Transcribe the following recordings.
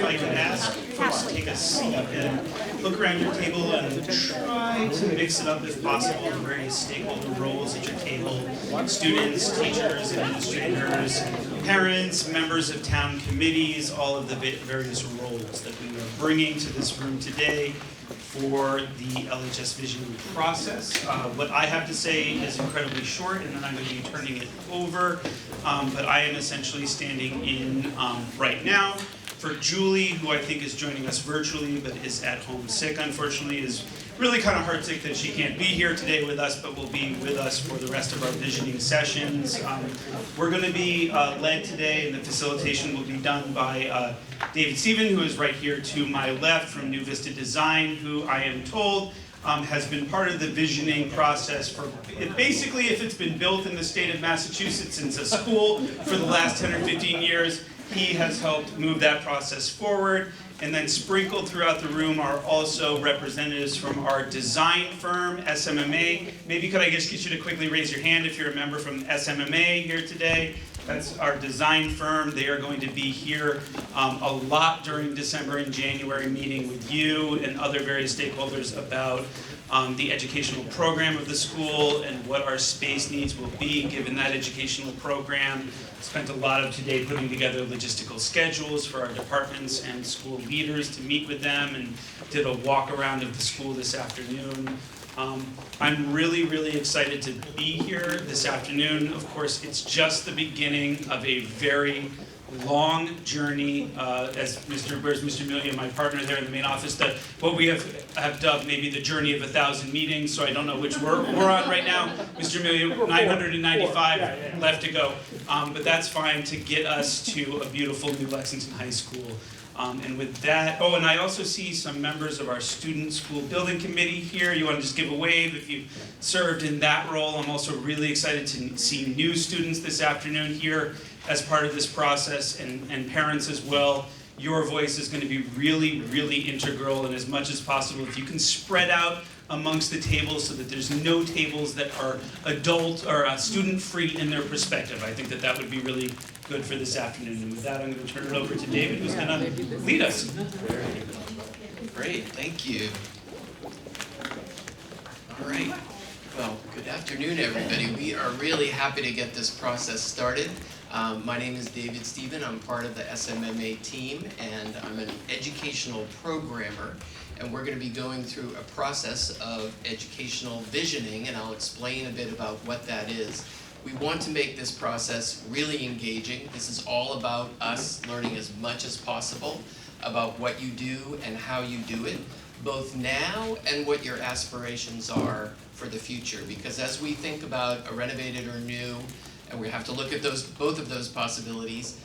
I could ask folks to take a seat and look around your table and try to mix it up if possible, the various stakeholder roles at your table, students, teachers, administrators, parents, members of town committees, all of the various roles that we are bringing to this room today for the LHS visioning process. What I have to say is incredibly short, and then I'm going to be turning it over, but I am essentially standing in right now for Julie, who I think is joining us virtually, but is at home sick, unfortunately, is really kind of heartsick that she can't be here today with us, but will be with us for the rest of our visioning sessions. We're going to be led today, and the facilitation will be done by David Stephen, who is right here to my left from New Vista Design, who I am told has been part of the visioning process for, basically, if it's been built in the state of Massachusetts since a school for the last 10 or 15 years, he has helped move that process forward. And then sprinkled throughout the room are also representatives from our design firm, SMMA. Maybe could I just get you to quickly raise your hand if you're a member from SMMA here today. That's our design firm. They are going to be here a lot during December and January, meeting with you and other various stakeholders about the educational program of the school and what our space needs will be given that educational program. Spent a lot of today putting together logistical schedules for our departments and school leaders to meet with them, and did a walk around of the school this afternoon. I'm really, really excited to be here this afternoon. Of course, it's just the beginning of a very long journey, as where's Mr. Amelia, my partner there in the main office, that what we have dubbed maybe the journey of 1,000 meetings, so I don't know which we're on right now. Mr. Amelia, 995 left to go, but that's fine to get us to a beautiful new Lexington High School. And with that, oh, and I also see some members of our student school building committee here. You want to just give a wave if you've served in that role. I'm also really excited to see new students this afternoon here as part of this process, and parents as well. Your voice is going to be really, really integral, and as much as possible, if you can spread out amongst the tables so that there's no tables that are adult or student-free in their perspective. I think that that would be really good for this afternoon. And with that, I'm going to turn it over to David, who's going to lead us. Great, thank you. All right. Well, good afternoon, everybody. We are really happy to get this process started. My name is David Stephen. I'm part of the SMMA team, and I'm an educational programmer. And we're going to be going through a process of educational visioning, and I'll explain a bit about what that is. We want to make this process really engaging. This is all about us learning as much as possible about what you do and how you do it, both now and what your aspirations are for the future. Because as we think about a renovated or new, and we have to look at both of those possibilities,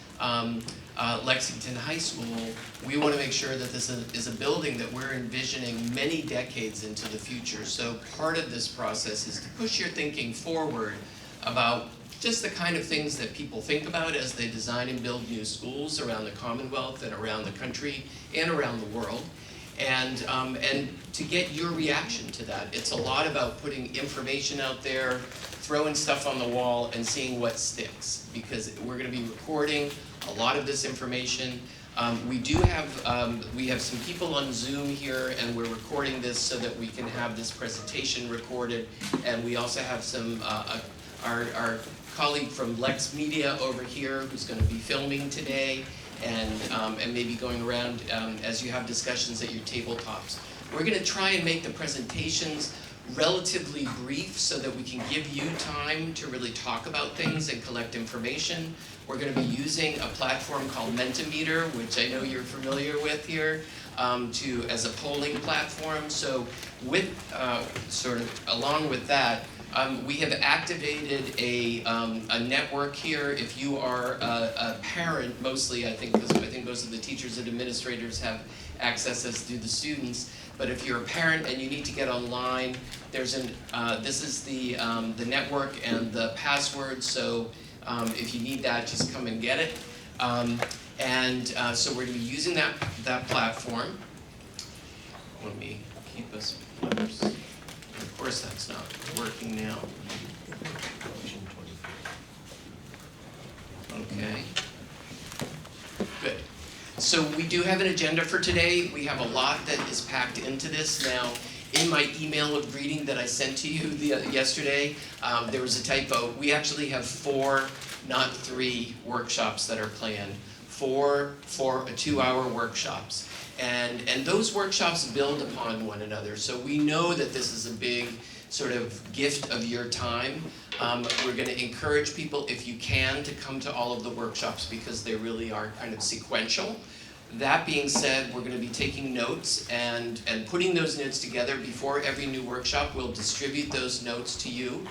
Lexington High School, we want to make sure that this is a building that we're envisioning many decades into the future. So part of this process is to push your thinking forward about just the kind of things that people think about as they design and build new schools around the Commonwealth and around the country and around the world. And to get your reaction to that. It's a lot about putting information out there, throwing stuff on the wall, and seeing what sticks, because we're going to be recording a lot of this information. We have some people on Zoom here, and we're recording this so that we can have this presentation recorded. And we also have some our colleague from LexMedia over here who's going to be filming today, and maybe going around as you have discussions at your tabletops. We're going to try and make the presentations relatively brief so that we can give you time to really talk about things and collect information. We're going to be using a platform called Mentimeter, which I know you're familiar with here, as a polling platform. So with along with that, we have activated a network here. If you are a parent, mostly I think most of the teachers and administrators have access, as do the students. But if you're a parent and you need to get online, there's this is the network and the password. So if you need that, just come and get it. So we're going to be using that platform. Let me keep us. Of course, that's not working now. Okay. Good. So we do have an agenda for today. We have a lot that is packed into this. Now, in my email of greeting that I sent to you yesterday, there was a typo. We actually have 4, not 3 workshops that are planned. 4 2-hour workshops. And those workshops build upon one another. So we know that this is a big sort of gift of your time. We're going to encourage people, if you can, to come to all of the workshops because they really are kind of sequential. That being said, we're going to be taking notes and putting those notes together before every new workshop. We'll distribute those notes to you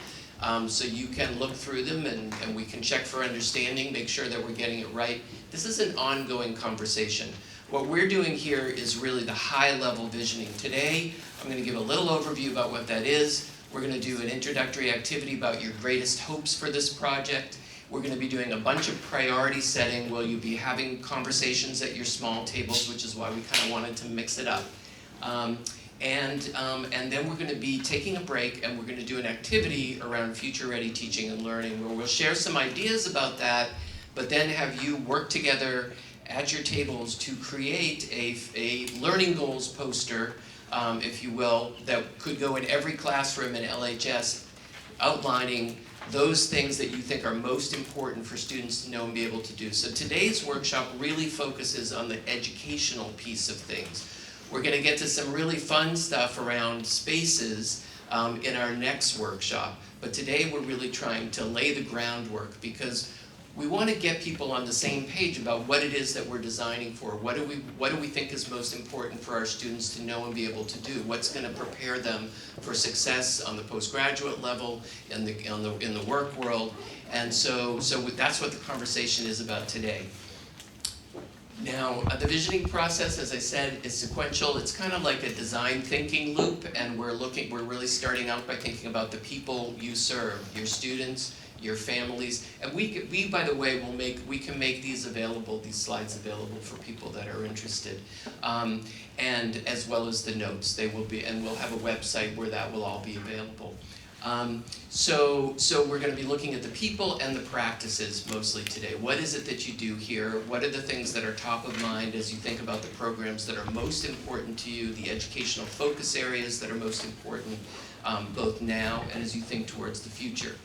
so you can look through them and we can check for understanding, make sure that we're getting it right. This is an ongoing conversation. What we're doing here is really the high-level visioning. Today, I'm going to give a little overview about what that is. We're going to do an introductory activity about your greatest hopes for this project. We're going to be doing a bunch of priority setting where you'll be having conversations at your small tables, which is why we kind of wanted to mix it up. And then we're going to be taking a break and we're going to do an activity around future-ready teaching and learning where we'll share some ideas about that, but then have you work together at your tables to create a learning goals poster, if you will, that could go in every classroom in LHS, outlining those things that you think are most important for students to know and be able to do. So today's workshop really focuses on the educational piece of things. We're going to get to some really fun stuff around spaces in our next workshop, but today we're really trying to lay the groundwork because we want to get people on the same page about what it is that we're designing for. What do we think is most important for our students to know and be able to do? What's going to prepare them for success on the postgraduate level, in the work world? And so that's what the conversation is about today. Now, the visioning process, as I said, is sequential. It's kind of like a design thinking loop, and we're really starting out by thinking about the people you serve, your students, your families, and we by the way we can make these slides available for people that are interested, and as well as the notes. They will be, and we'll have a website where that will all be available. So we're going to be looking at the people and the practices mostly today. What is it that you do here? What are the things that are top of mind as you think about the programs that are most important to you, the educational focus areas that are most important both now and as you think towards the future?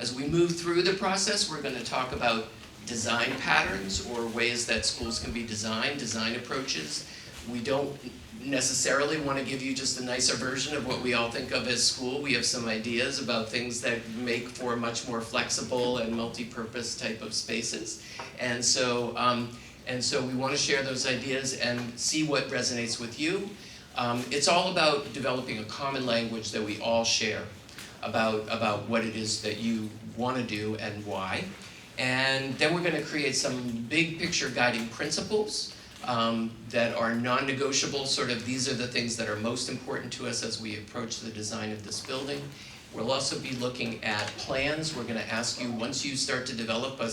As we move through the process, we're going to talk about design patterns or ways that schools can be designed, design approaches. We don't necessarily want to give you just a nicer version of what we all think of as school. We have some ideas about things that make for much more flexible and multi-purpose type of spaces. And so we want to share those ideas and see what resonates with you. It's all about developing a common language that we all share about what it is that you want to do and why. And then we're going to create some big picture guiding principles that are non-negotiable, sort of these are the things that are most important to us as we approach the design of this building. We'll also be looking at plans. We're going to ask you, once you start to develop a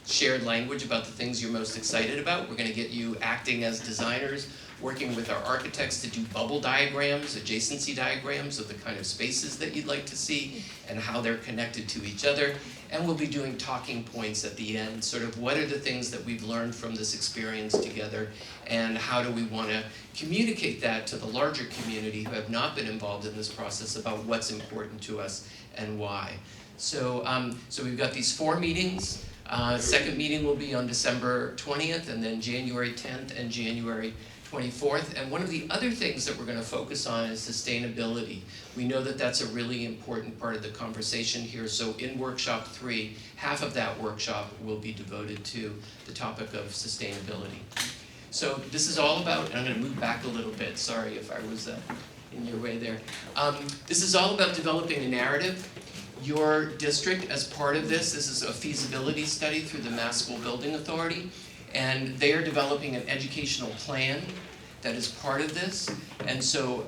shared language about the things you're most excited about, we're going to get you acting as designers, working with our architects to do bubble diagrams, adjacency diagrams of the kind of spaces that you'd like to see and how they're connected to each other. And we'll be doing talking points at the end, sort of what are the things that we've learned from this experience together and how do we want to communicate that to the larger community who have not been involved in this process about what's important to us and why. So we've got these 4 meetings. Second meeting will be on December 20th and then January 10th and January 24th, and one of the other things that we're going to focus on is sustainability. We know that that's a really important part of the conversation here, so in workshop 3, half of that workshop will be devoted to the topic of sustainability. So this is all about, and I'm going to move back a little bit, sorry if I was in your way there. This is all about developing a narrative. Your district, as part of this is a feasibility study through the Mass School Building Authority, and they are developing an educational plan that is part of this. And so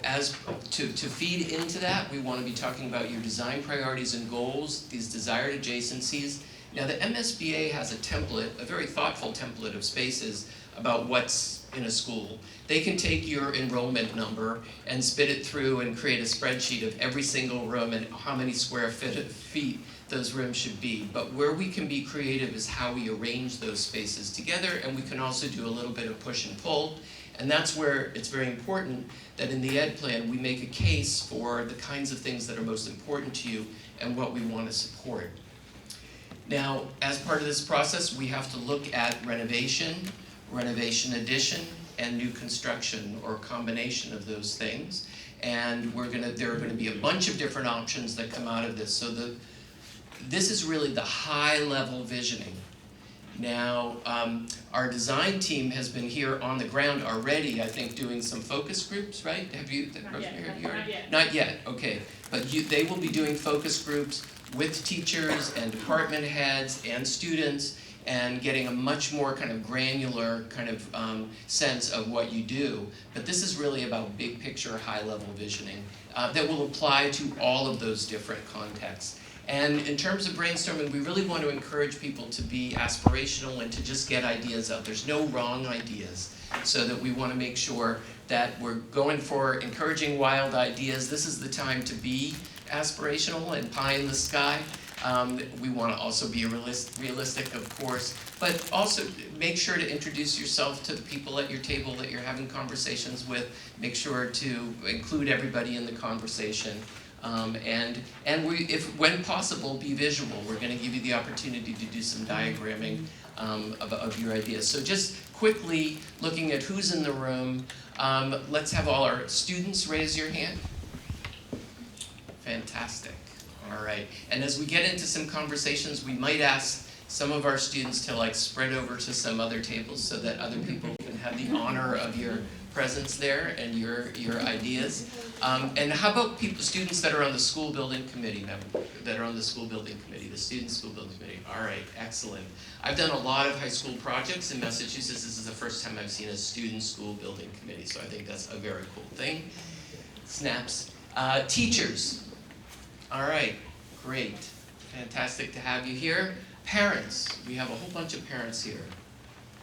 to feed into that, we want to be talking about your design priorities and goals, these desired adjacencies. Now the MSBA has a template, a very thoughtful template of spaces, about what's in a school. They can take your enrollment number and spit it through and create a spreadsheet of every single room and how many square feet those rooms should be. But where we can be creative is how we arrange those spaces together, and we can also do a little bit of push and pull. And that's where it's very important that in the ed plan we make a case for the kinds of things that are most important to you and what we want to support. Now, as part of this process, we have to look at renovation, renovation addition, and new construction, or a combination of those things. And there are going to be a bunch of different options that come out of this. So this is really the high-level visioning. Now, our design team has been here on the ground already, I think, doing some focus groups, right? Have you? Not yet. Not yet, okay. But they will be doing focus groups with teachers and department heads and students, and getting a much more kind of granular kind of sense of what you do. But this is really about big picture, high-level visioning that will apply to all of those different contexts. And in terms of brainstorming, we really want to encourage people to be aspirational and to just get ideas out. There's no wrong ideas, so that we want to make sure that we're going for encouraging wild ideas. This is the time to be aspirational and pie in the sky. We want to also be realistic, of course, but also make sure to introduce yourself to the people at your table that you're having conversations with. Make sure to include everybody in the conversation. And when possible, be visual. We're going to give you the opportunity to do some diagramming of your ideas. So just quickly looking at who's in the room, let's have all our students raise your hand. Fantastic. All right. And as we get into some conversations, we might ask some of our students to spread over to some other tables so that other people can have the honor of your presence there and your ideas. And how about students that are on the school building committee, the student school building committee? All right, excellent. I've done a lot of high school projects in Massachusetts. This is the first time I've seen a student school building committee, so I think that's a very cool thing. Snaps. Teachers. All right, great. Fantastic to have you here. Parents. We have a whole bunch of parents here.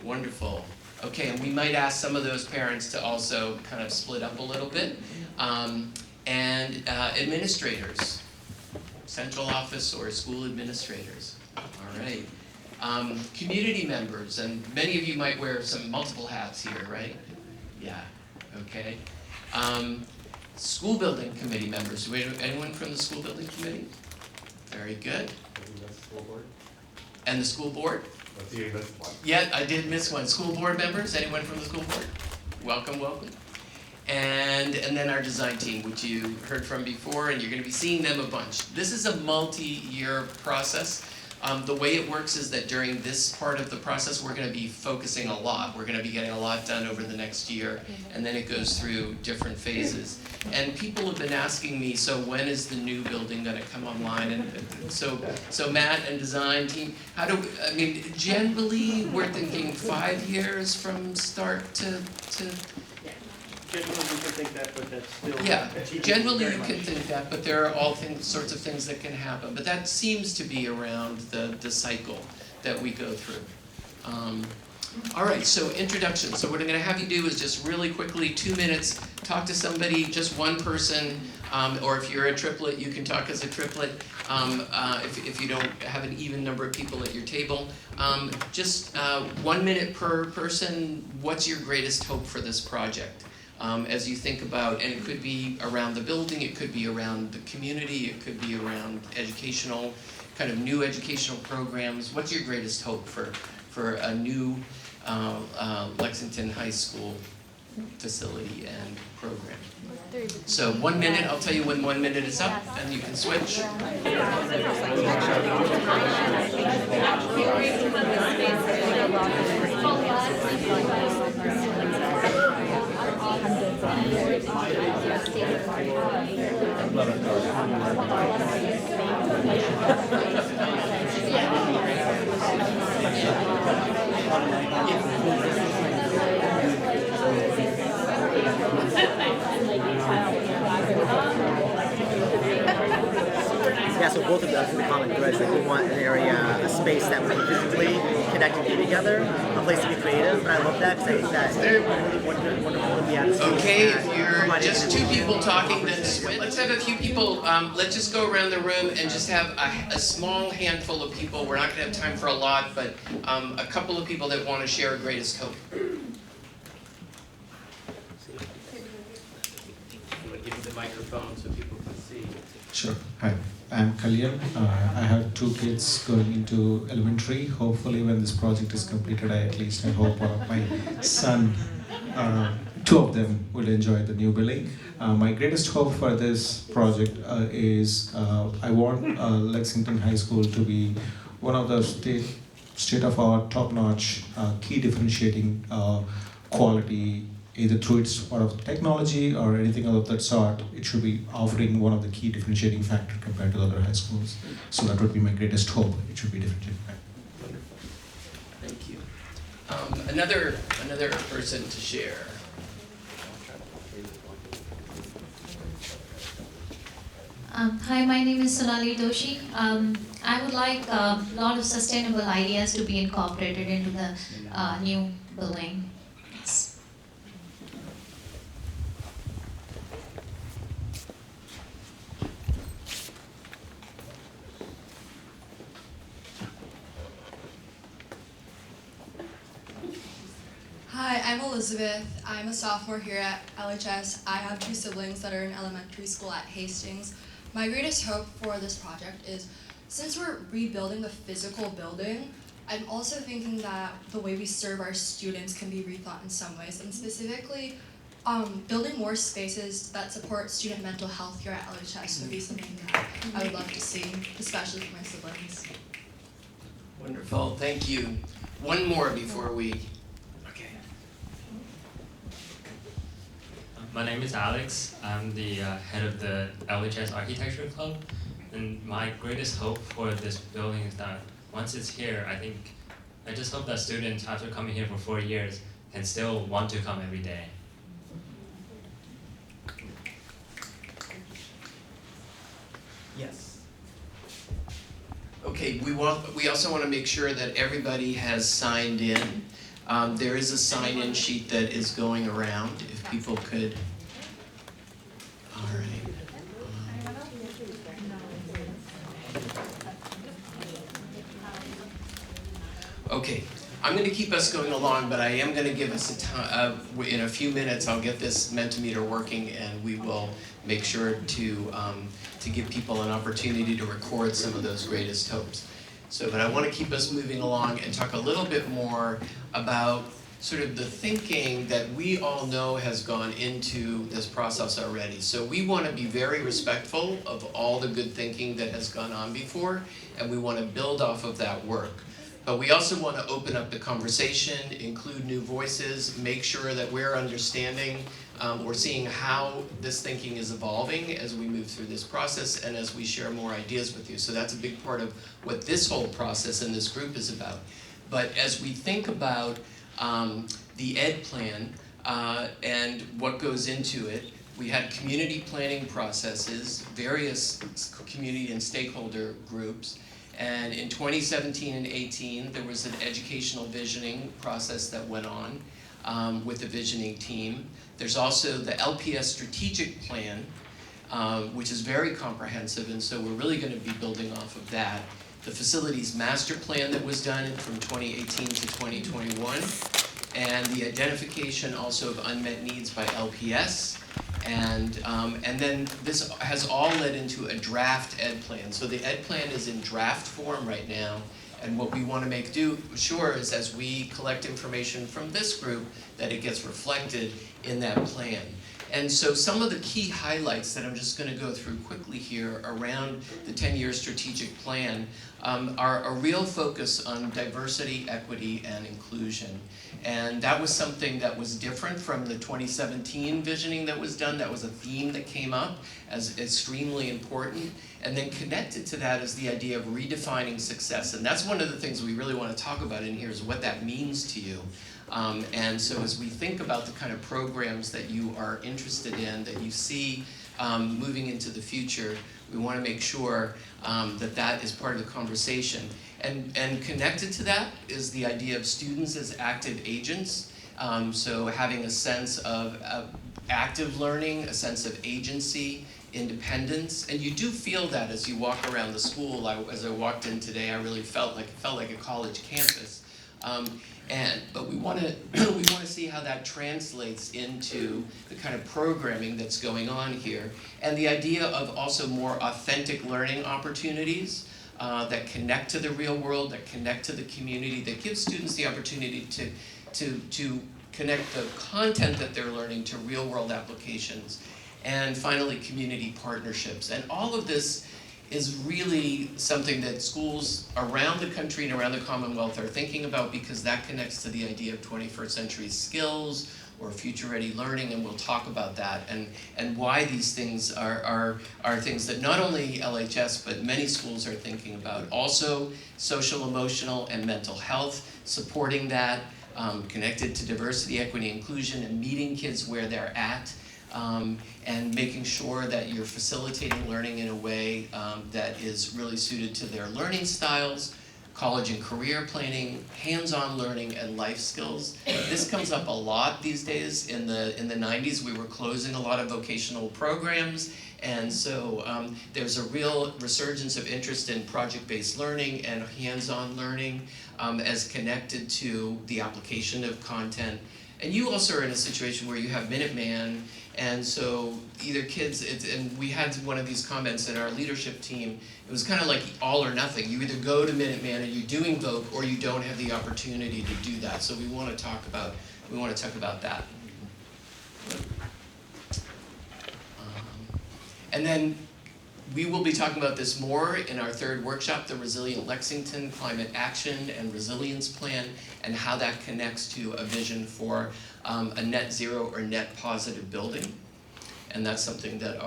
Wonderful. Okay, and we might ask some of those parents to also kind of split up a little bit. And administrators, central office or school administrators. All right. Community members, and many of you might wear some multiple hats here, right? Yeah, okay. School building committee members. Anyone from the school building committee? Very good. And the school board? Yeah, I did miss one. School board members, anyone from the school board? Welcome, welcome. And then our design team, which you heard from before, and you're going to be seeing them a bunch. This is a multi-year process. The way it works is that during this part of the process, we're going to be focusing a lot. We're going to be getting a lot done over the next year, and then it goes through different phases. And people have been asking me, so when is the new building going to come online? And so Matt and design team, generally we're thinking 5 years from start to. Generally, you can think that, but that's still... Yeah, generally you can think that, but there are all sorts of things that can happen. But that seems to be around the cycle that we go through. All right, so introduction. So what I'm going to have you do is just really quickly, 2 minutes, talk to somebody, just one person, or if you're a triplet, you can talk as a triplet. If you don't have an even number of people at your table. Just 1 minute per person, what's your greatest hope for this project? As you think about, and it could be around the building, it could be around the community, it could be around educational, kind of new educational programs. What's your greatest hope for a new Lexington High School facility and program? So 1 minute, I'll tell you when 1 minute is up, and you can switch. Yeah, so both of those are the common threads. Like we want an area, a space that we physically good activity together, a place to be creative, and I love that because I think that it's really wonderful to be at a space Okay, that if you're provides just two innovation people talking, and then offers let's have a few people, let's just go around the room and just have a small handful of people. We're not gonna have time for a lot, but a couple of people that want to share a greatest hope. I'm gonna give you the microphone so people can see. Sure. Hi, I'm Kalyan. I have 2 kids going into elementary. Hopefully, when this project is completed, I hope one of my son, 2 of them will enjoy the new building. My greatest hope for this project is I want Lexington High School to be one of the state-of-art, top-notch, key differentiating quality, either through its part of technology or anything of that sort. It should be offering one of the key differentiating factor compared to other high schools. So that would be my greatest hope. It should be differentiating factor. Thank you. Another person to share. Hi, my name is Sonali Doshi. I would like a lot of sustainable ideas to be incorporated into the new building. Yes. Hi, I'm Elizabeth. I'm a sophomore here at LHS. I have 2 siblings that are in elementary school at Hastings. My greatest hope for this project is, since we're rebuilding the physical building, I'm also thinking that the way we serve our students can be rethought in some ways, and specifically, building more spaces that support student mental health here at LHS would be something that I would love to see, especially for my siblings. Wonderful, thank you. One more before we. Okay. My name is Alex. I'm the head of the LHS Architecture Club. And my greatest hope for this building is that once it's here, I just hope that students, after coming here for 4 years, can still want to come every day. Yes. Okay, we also want to make sure that everybody has signed in. There is a sign-in sheet that is going around, if people could. All right. Okay, I'm going to keep us going along, but I am going to give us in a few minutes, I'll get this Mentimeter working, and we will make sure to give people an opportunity to record some of those greatest hopes. But I want to keep us moving along and talk a little bit more about sort of the thinking that we all know has gone into this process already. So we want to be very respectful of all the good thinking that has gone on before, and we want to build off of that work. But we also want to open up the conversation, include new voices, make sure that we're understanding or seeing how this thinking is evolving as we move through this process and as we share more ideas with you. So that's a big part of what this whole process and this group is about. But as we think about the ED plan and what goes into it, we had community planning processes, various community and stakeholder groups. And in 2017 and 18, there was an educational visioning process that went on with the visioning team. There's also the LPS strategic plan, which is very comprehensive, and so we're really going to be building off of that. The facilities master plan that was done from 2018 to 2021, and the identification also of unmet needs by LPS. And then this has all led into a draft ED plan. So the ED plan is in draft form right now, and what we want to make sure is as we collect information from this group that it gets reflected in that plan. And so some of the key highlights that I'm just going to go through quickly here around the 10-year strategic plan are a real focus on diversity, equity, and inclusion. And that was something that was different from the 2017 visioning that was done. That was a theme that came up as extremely important. And then connected to that is the idea of redefining success. And that's one of the things we really want to talk about in here is what that means to you. And so as we think about the kind of programs that you are interested in, that you see moving into the future, we want to make sure that that is part of the conversation. And connected to that is the idea of students as active agents. So having a sense of active learning, a sense of agency, independence, and you do feel that as you walk around the school. As I walked in today, I really felt like a college campus. But we want to see how that translates into the kind of programming that's going on here, and the idea of also more authentic learning opportunities that connect to the real world, that connect to the community, that give students the opportunity to connect the content that they're learning to real world applications. And finally, community partnerships. And all of this is really something that schools around the country and around the Commonwealth are thinking about, because that connects to the idea of 21st century skills or future-ready learning, and we'll talk about that and why these things are things that not only LHS but many schools are thinking about. Also, social, emotional, and mental health, supporting that, connected to diversity, equity, inclusion, and meeting kids where they're at. And making sure that you're facilitating learning in a way that is really suited to their learning styles, college and career planning, hands-on learning, and life skills. This comes up a lot these days. In the 90s, we were closing a lot of vocational programs, and so there's a real resurgence of interest in project-based learning and hands-on learning as connected to the application of content. And you also are in a situation where you have Minuteman, and so either kids, and we had one of these comments in our leadership team, it was kind of like all or nothing. You either go to Minuteman and you're doing Voc, or you don't have the opportunity to do that. So we want to talk about that. And then we will be talking about this more in our third workshop, the Resilient Lexington Climate Action and Resilience Plan, and how that connects to a vision for a net zero or net positive building. And that's something that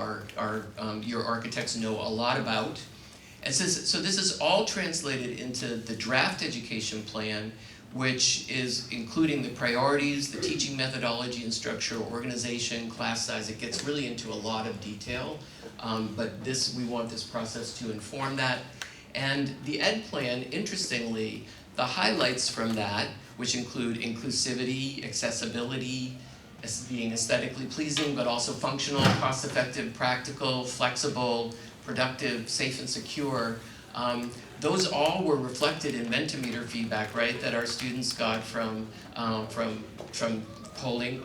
your architects know a lot about. And so this is all translated into the draft education plan, which is including the priorities, the teaching methodology and structure, organization, class size. It gets really into a lot of detail, but we want this process to inform that. And the ed plan, interestingly, the highlights from that, which include inclusivity, accessibility, being aesthetically pleasing, but also functional, cost-effective, practical, flexible, productive, safe and secure. Those all were reflected in Mentimeter feedback, right, that our students got from polling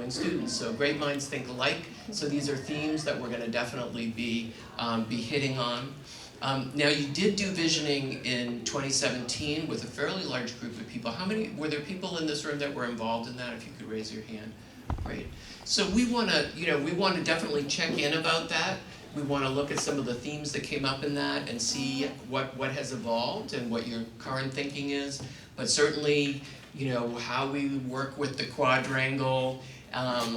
students. So great minds think alike. So these are themes that we're going to definitely be hitting on. Now, you did do visioning in 2017 with a fairly large group of people. Were there people in this room that were involved in that? If you could raise your hand. Great. So we want to definitely check in about that. We want to look at some of the themes that came up in that and see what has evolved and what your current thinking is. But certainly, how we work with the quadrangle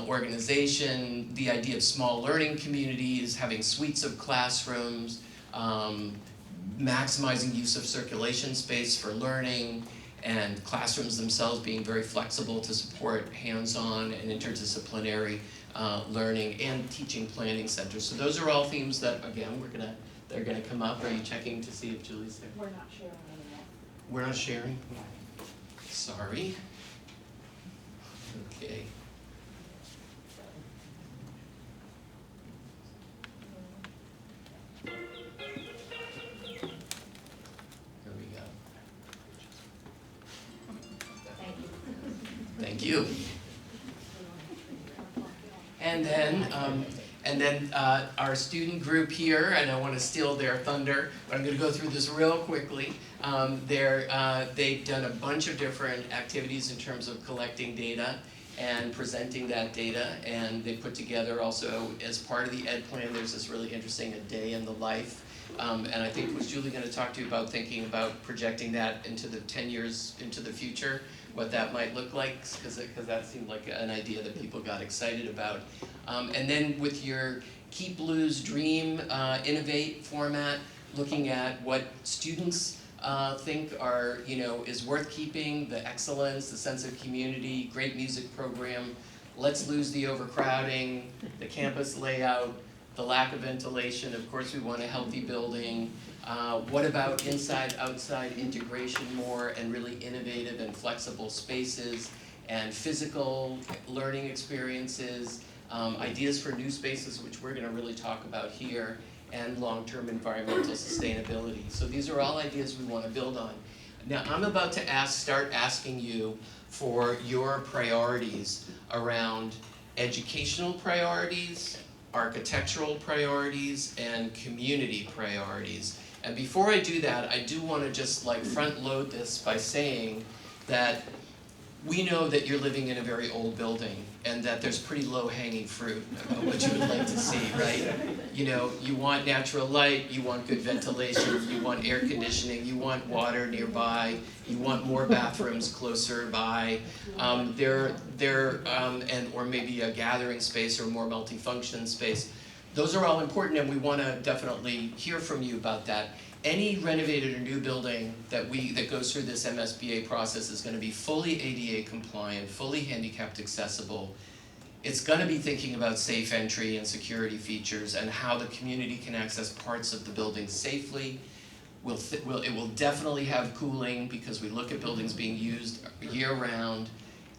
organization, the idea of small learning communities, having suites of classrooms, maximizing use of circulation space for learning, and classrooms themselves being very flexible to support hands-on and interdisciplinary learning, and teaching planning centers. So those are all themes that, again, they're gonna come up. Are you checking to see if Julie's there? We're not sharing anymore. We're not sharing? Sorry. Okay. Here we go. Thank you. And then our student group here, and I want to steal their thunder, but I'm going to go through this real quickly. They've done a bunch of different activities in terms of collecting data and presenting that data, and they put together also, as part of the ed plan, there's this really interesting a day in the life. And I think was Julie going to talk to you about thinking about projecting that into the 10 years into the future, what that might look like, because that seemed like an idea that people got excited about. And then with your Keep, Lose, Dream, Innovate format, looking at what students think is worth keeping, the excellence, the sense of community, great music program, let's lose the overcrowding, the campus layout, the lack of ventilation. Of course, we want a healthy building. What about inside-outside integration more and really innovative and flexible spaces and physical learning experiences, ideas for new spaces, which we're going to really talk about here, and long-term environmental sustainability. So these are all ideas we want to build on. Now, I'm about to start asking you for your priorities around educational priorities, architectural priorities, and community priorities. And before I do that, I do want to just like front load this by saying that we know that you're living in a very old building and that there's pretty low-hanging fruit about what you would like to see, right? You know, you want natural light, you want good ventilation, you want air conditioning, you want water nearby, you want more bathrooms closer by, or maybe a gathering space or more multifunction space. Those are all important, and we want to definitely hear from you about that. Any renovated or new building that goes through this MSBA process is going to be fully ADA compliant, fully handicapped accessible. It's going to be thinking about safe entry and security features and how the community can access parts of the building safely. It will definitely have cooling because we look at buildings being used year-round.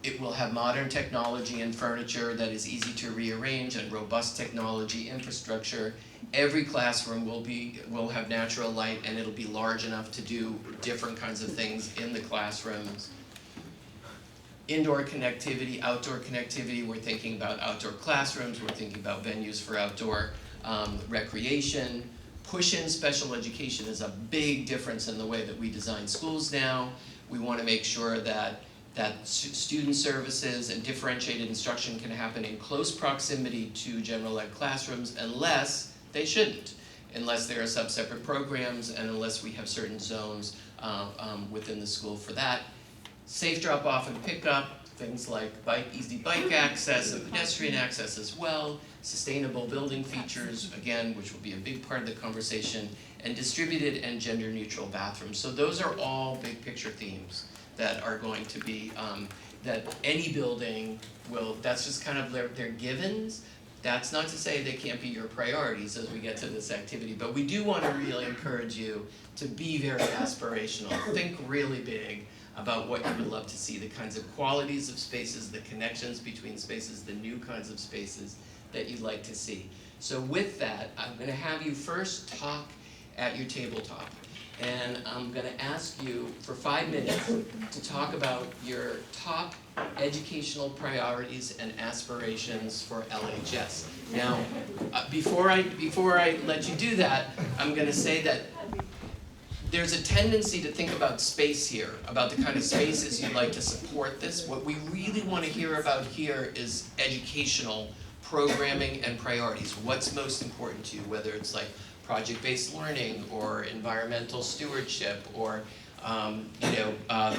It will have modern technology and furniture that is easy to rearrange and robust technology infrastructure. Every classroom will have natural light, and it'll be large enough to do different kinds of things in the classrooms. Indoor connectivity, outdoor connectivity, we're thinking about outdoor classrooms, we're thinking about venues for outdoor recreation. Push-in special education is a big difference in the way that we design schools now. We want to make sure that student services and differentiated instruction can happen in close proximity to general ed classrooms unless they shouldn't, unless there are sub-separate programs and unless we have certain zones within the school for that. Safe drop-off and pickup, things like easy bike access and pedestrian access as well, sustainable building features, again, which will be a big part of the conversation, and distributed and gender-neutral bathrooms. So those are all big picture themes that are going to be, that any building will, that's just kind of their givens. That's not to say they can't be your priorities as we get to this activity, but we do want to really encourage you to be very aspirational. Think really big about what you would love to see, the kinds of qualities of spaces, the connections between spaces, the new kinds of spaces that you'd like to see. So with that, I'm going to have you first talk at your tabletop. And I'm going to ask you for 5 minutes to talk about your top educational priorities and aspirations for LHS. Now, before I let you do that, I'm going to say that there's a tendency to think about space here, about the kind of spaces you'd like to support this. What we really want to hear about here is educational programming and priorities. What's most important to you, whether it's like project-based learning or environmental stewardship or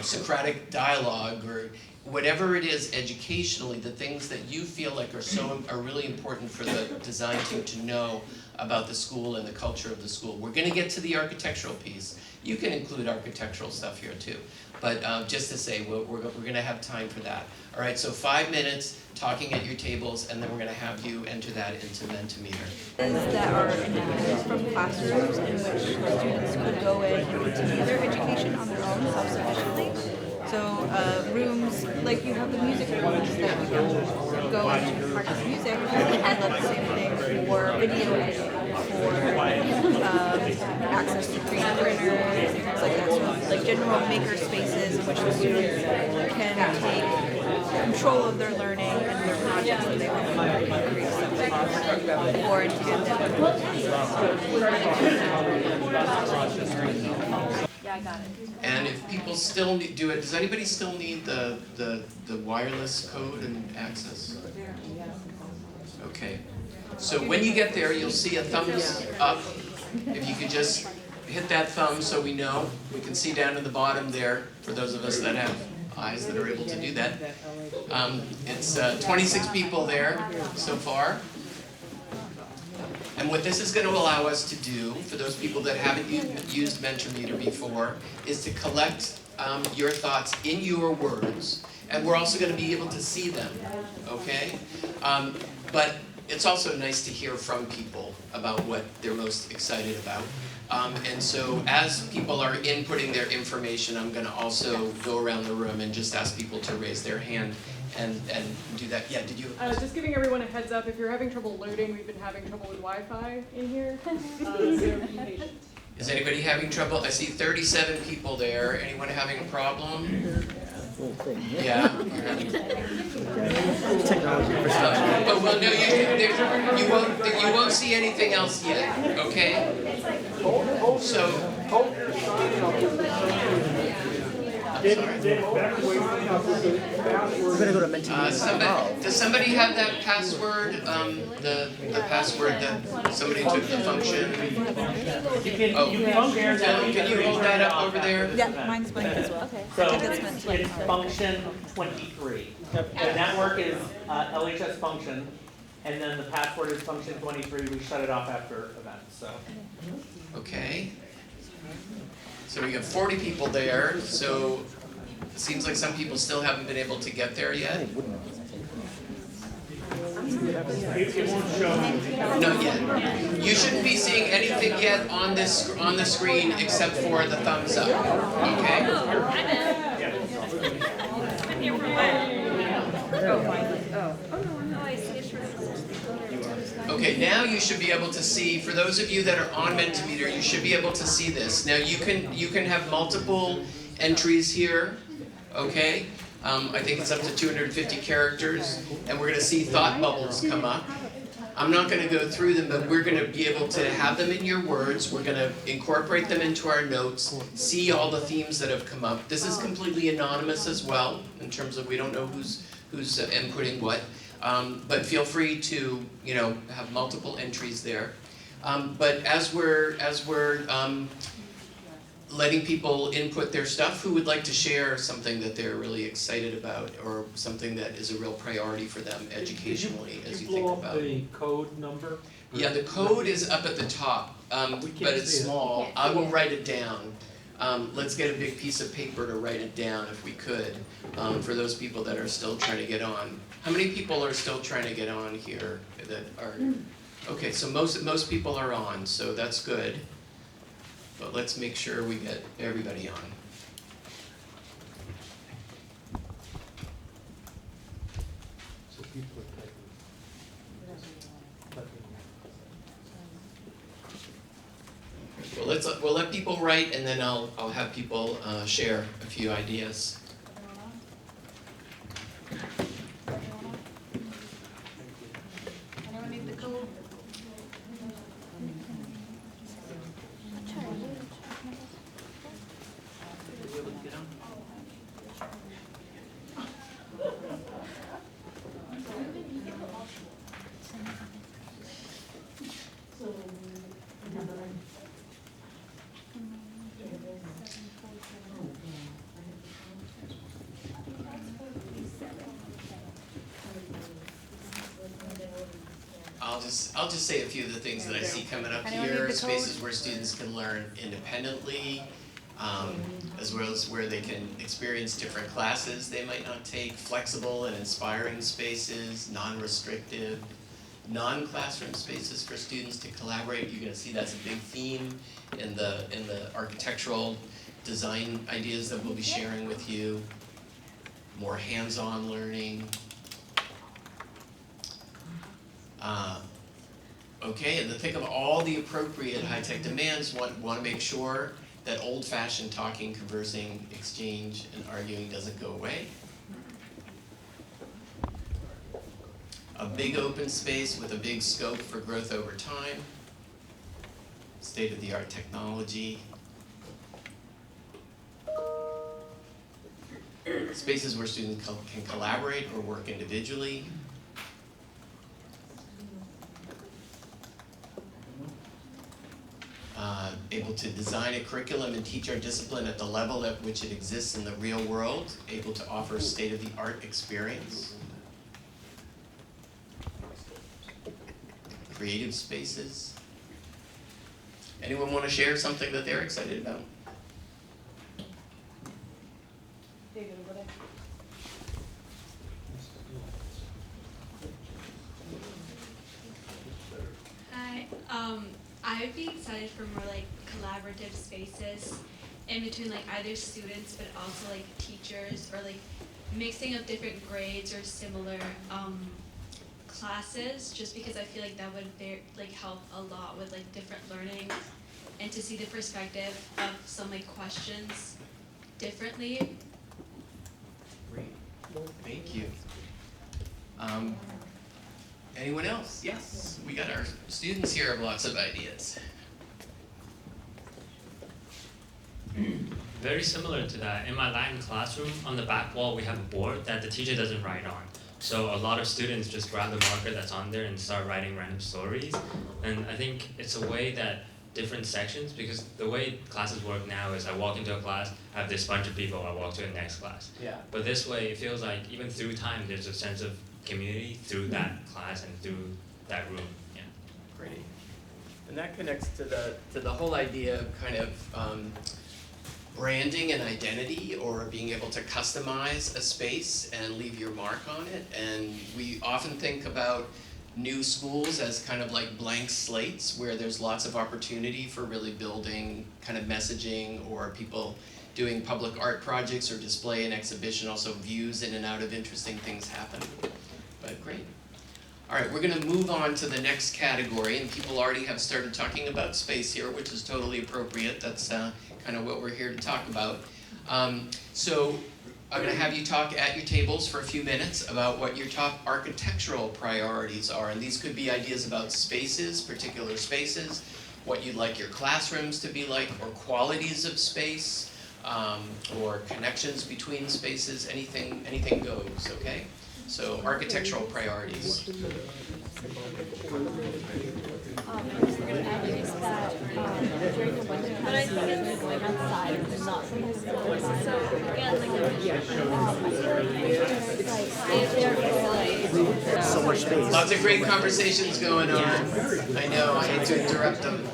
Socratic dialogue or whatever it is educationally, the things that you feel like are really important for the design team to know about the school and the culture of the school. We're going to get to the architectural piece. You can include architectural stuff here too, but just to say we're going to have time for that. All right, so 5 minutes talking at your tables, and then we're going to have you enter that into Mentimeter. That are independent from classrooms in which students could go in and continue their education on their own self-sufficiently. So rooms, like you have the music rooms that you can go and practice music, and that's the same thing for video editing, for access to 3D printers, and things like that. So like general maker spaces in which the students can take control of their learning and their projects that they want to create something or in Yeah, I got it. And if people still do it, does anybody still need the wireless code and access? Okay. So when you get there, you'll see a thumbs up. If you could just hit that thumb so we know. We can see down at the bottom there, for those of us that have eyes that are able to do that. It's 26 people there so far. And what this is going to allow us to do, for those people that haven't used Mentimeter before, is to collect your thoughts in your words, and we're also going to be able to see them, okay? But it's also nice to hear from people about what they're most excited about. And so as people are inputting their information, I'm going to also go around the room and just ask people to raise their hand and do that. Yeah, did you? Just giving everyone a heads up, if you're having trouble loading, we've been having trouble with Wi-Fi in here, so be patient. Is anybody having trouble? I see 37 people there. Anyone having a problem? Yeah. Technology infrastructure. But well, no, you won't see anything else yet. Okay. So. We're gonna go to mental Does somebody have that password? The password that somebody took the function. Oh, can you hold that up over there? Yeah, mine's blank as well. Okay. So I think it's meant to it's function 23. The network is LHS function, and then the password is function 23. We shut it off after events. So. Okay. So we got 40 people there, so it seems like some people still haven't been able to get there yet. It won't show. Not yet. You shouldn't be seeing anything yet on the screen except for the thumbs up. Okay? Okay, now you should be able to see, for those of you that are on Mentimeter, you should be able to see this. Now you can have multiple entries here, okay? I think it's up to 250 characters, and we're going to see thought bubbles come up. I'm not going to go through them, but we're going to be able to have them in your words. We're going to incorporate them into our notes, see all the themes that have come up. This is completely anonymous as well, in terms of we don't know who's inputting what. But feel free to, have multiple entries there. But as we're letting people input their stuff, who would like to share something that they're really excited about, or something that is a real priority for them educationally as you think about? Blow up the code number? Yeah, the code is up at the top, but it's small. I will write it down. Let's get a big piece of paper to write it down if we could, for those people that are still trying to get on. How many people are still trying to get on here that are? Okay, so most people are on, so that's good. But let's make sure we get everybody on. So people are typing. We'll let people write, and then I'll have people share a few ideas. Anyone need the code? I'll just say a few of the things that I see coming up Anyone need here. the Spaces code? where students can learn independently, as well as where they can experience different classes they might not take. Flexible and inspiring spaces, non-restrictive, non-classroom spaces for students to collaborate. You're going to see that's a big theme in the architectural design ideas that we'll be sharing with you. More hands-on learning. Okay, in the thick of all the appropriate high-tech demands, want to make sure that old-fashioned talking, conversing, exchange, and arguing doesn't go away. A big open space with a big scope for growth over time. State-of-the-art technology. Spaces where students can collaborate or work individually. Able to design a curriculum and teach our discipline at the level at which it exists in the real world. Able to offer state-of-the-art experience. Creative spaces. Anyone want to share something that they're excited about? David, over there. I would be excited for more like collaborative spaces in between like either students but also like teachers, or like mixing of different grades or similar classes, just because I feel like that would like help a lot with like different learning, and to see the perspective of some like questions differently. Great, thank you. Anyone else? Yes, we got our students here have lots of ideas. Very similar to that. In my Latin classroom, on the back wall, we have a board that the teacher doesn't write on. So a lot of students just grab the marker that's on there and start writing random stories. And I think it's a way that different sections, because the way classes work now is I walk into a class, I have this bunch of people, I walk to the next class. Yeah. But this way, it feels like even through time, there's a sense of community through that class and through that room. Yeah. Great. And that connects to the whole idea of kind of branding and identity, or being able to customize a space and leave your mark on it. And we often think about new schools as kind of like blank slates where there's lots of opportunity for really building kind of messaging, or people doing public art projects or display and exhibition, also views in and out of interesting things happen. But great. All right, we're gonna move on to the next category, and people already have started talking about space here, which is totally appropriate. That's kind of what we're here to talk about. So I'm gonna have you talk at your tables for a few minutes about what your top architectural priorities are. And these could be ideas about spaces, particular spaces, what you'd like your classrooms to be like, or qualities of space, or connections between spaces, anything goes, okay? So architectural priorities. But I think it's going outside and not sometimes so again like So much space. Lots of great conversations going on. I know, I hate to interrupt them.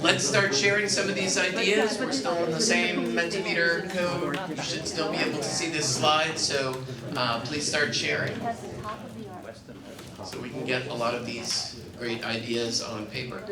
Let's start sharing some of these ideas. We're still in the same Mentimeter code. You should still be able to see this slide, so please start sharing, so we can get a lot of these great ideas on paper.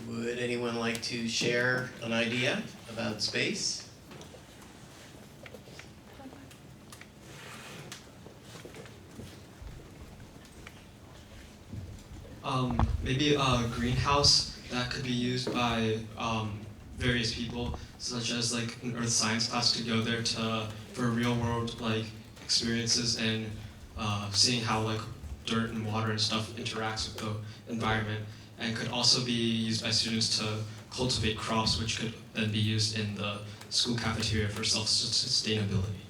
Would anyone like to share an idea about space? Maybe a greenhouse that could be used by various people, such as like an earth science class to go there for real world like experiences and seeing how like dirt and water and stuff interacts with the environment, and could also be used by students to cultivate crops, which could then be used in the school cafeteria for self-sustainability.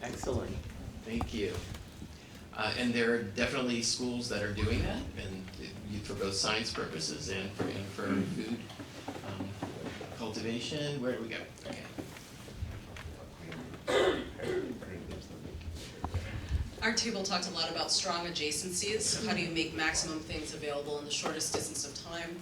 Excellent, thank you. And there are definitely schools that are doing that, and for both science purposes and for food cultivation. Where do we go? Okay. Our table talked a lot about strong adjacencies. How do you make maximum things available in the shortest distance of time?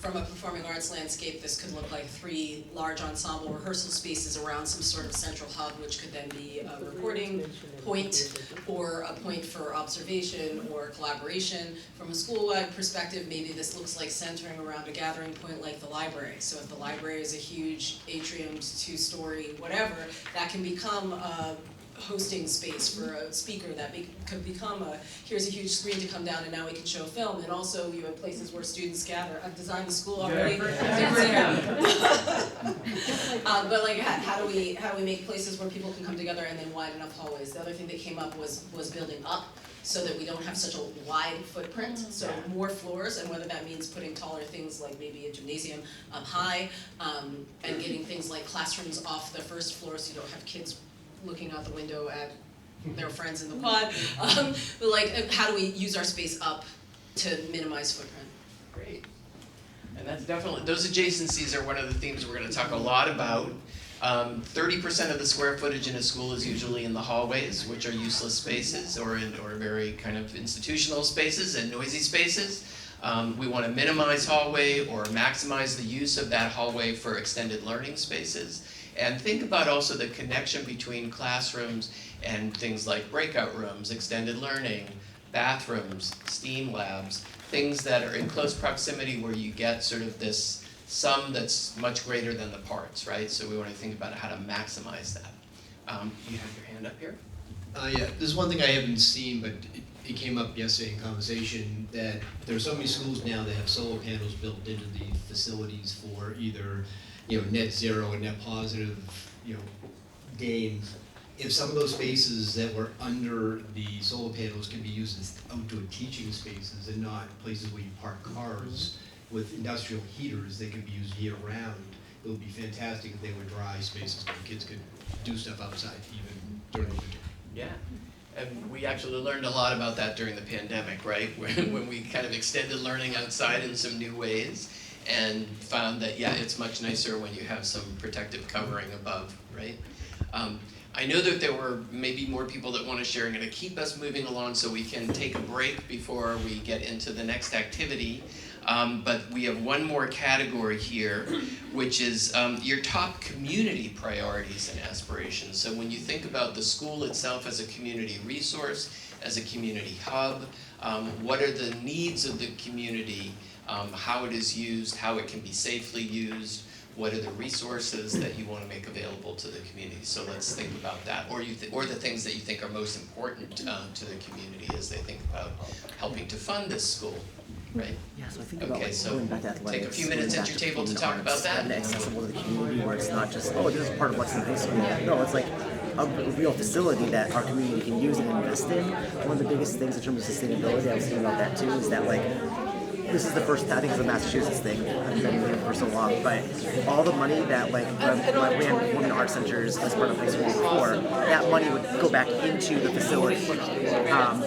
From a performing arts landscape, this could look like 3 large ensemble rehearsal spaces around some sort of central hub, which could then be a recording point or a point for observation or collaboration. From a school-wide perspective, maybe this looks like centering around a gathering point like the library. So if the library is a huge atrium, 2-story, whatever, that can become a hosting space for a speaker, that could become here's a huge screen to come down and now we can show film. And also you have places where students gather. I've designed the school already. But like how do we make places where people can come together and then wide enough hallways? The other thing that came up was building up so that we don't have such a wide footprint, so more floors, and whether that means putting taller things like maybe a gymnasium up high, and getting things like classrooms off the first floor so you don't have kids looking out the window at their friends in the quad. But like, how do we use our space up to minimize footprint? Great. And that's definitely, those adjacencies are one of the themes we're going to talk a lot about. 30% of the square footage in a school is usually in the hallways, which are useless spaces or very kind of institutional spaces and noisy spaces. We want to minimize hallway or maximize the use of that hallway for extended learning spaces. And think about also the connection between classrooms and things like breakout rooms, extended learning, bathrooms, STEAM labs, things that are in close proximity where you get sort of this sum that's much greater than the parts, right? So we want to think about how to maximize that. You have your hand up here? Yeah, there's one thing I haven't seen, but it came up yesterday in conversation, that there are so many schools now that have solar panels built into the facilities for either net zero and net positive, gain. If some of those spaces that were under the solar panels can be used as outdoor teaching spaces and not places where you park cars with industrial heaters that can be used year round, it would be fantastic if they were dry spaces where kids could do stuff outside even during the winter. Yeah. And we actually learned a lot about that during the pandemic, right? When we kind of extended learning outside in some new ways, and found that, yeah, it's much nicer when you have some protective covering above, right? I know that there were maybe more people that want to share. I'm going to keep us moving along so we can take a break before we get into the next activity. But we have one more category here, which is your top community priorities and aspirations. So when you think about the school itself as a community resource, as a community hub, what are the needs of the community, how it is used, how it can be safely used, what are the resources that you want to make available to the community. So let's think about that, or the things that you think are most important to the community as they think about helping to fund this school. Right? Yeah, so I think about going back to athletics, take a few minutes at your table to talk about that. And accessible to the community, where it's not just, oh, this is part of what's in high school. No, it's like a real facility that our community can use and invest in. One of the biggest things in terms of sustainability, I was thinking about that too, is that like, this is the first, I think it's a Massachusetts thing, I've been here for so long, but all the money that like we had performing arts centers as part of high school before, that money would go back into the facility,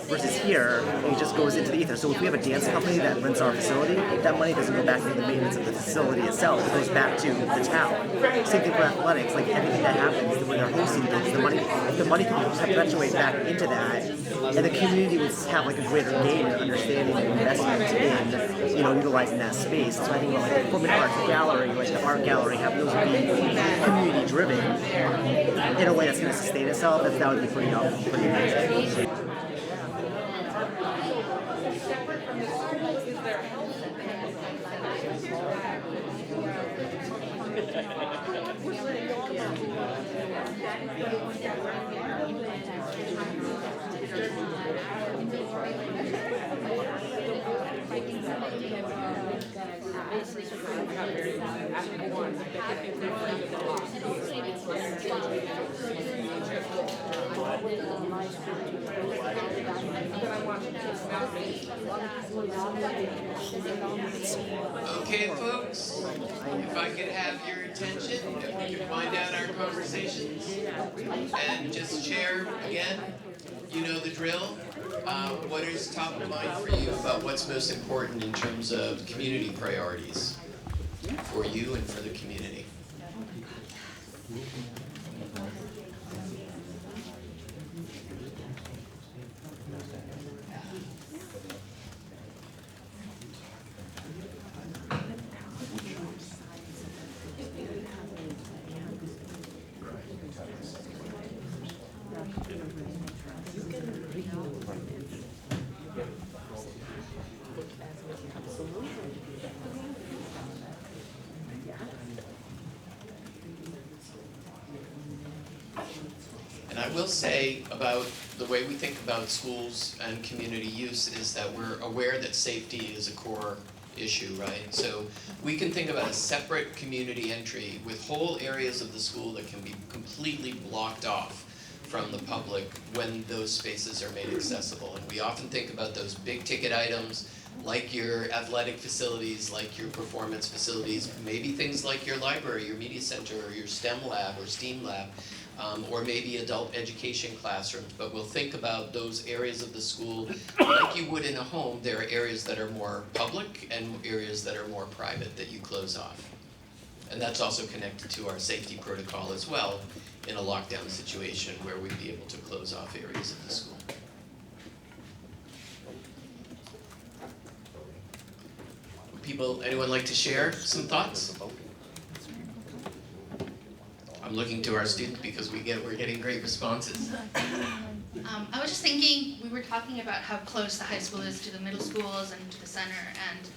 versus here, it just goes into the ether. So if we have a dance company that rents our facility, that money doesn't go back into the maintenance of the facility itself, it goes back to the town. Same thing for athletics, like everything that happens when they're hosting things, the money can perpetuate back into that, and the community would have like a greater gain and understanding and investment in utilizing that space. So I think about like the performing arts, the gallery, like the art gallery, have those be community driven in a way that's going to sustain itself. That would be pretty amazing. Okay, folks, if I could have your attention, if we could wind down our conversations and just share again, you know the drill. What is top of mind for you about what's most important in terms of community priorities for you and for the community? And I will say about the way we think about schools and community use is that we're aware that safety is a core issue, right? So we can think about a separate community entry with whole areas of the school that can be completely blocked off from the public when those spaces are made accessible. And we often think about those big ticket items like your athletic facilities, like your performance facilities, maybe things like your library, your media center, or your STEM lab or STEAM lab. Or maybe adult education classrooms, but we'll think about those areas of the school like you would in a home. There are areas that are more public and areas that are more private that you close off. And that's also connected to our safety protocol as well in a lockdown situation where we'd be able to close off areas of the school. Anyone like to share some thoughts? I'm looking to our students because we're getting great responses. I was just thinking, we were talking about how close the high school is to the middle schools and to the center, and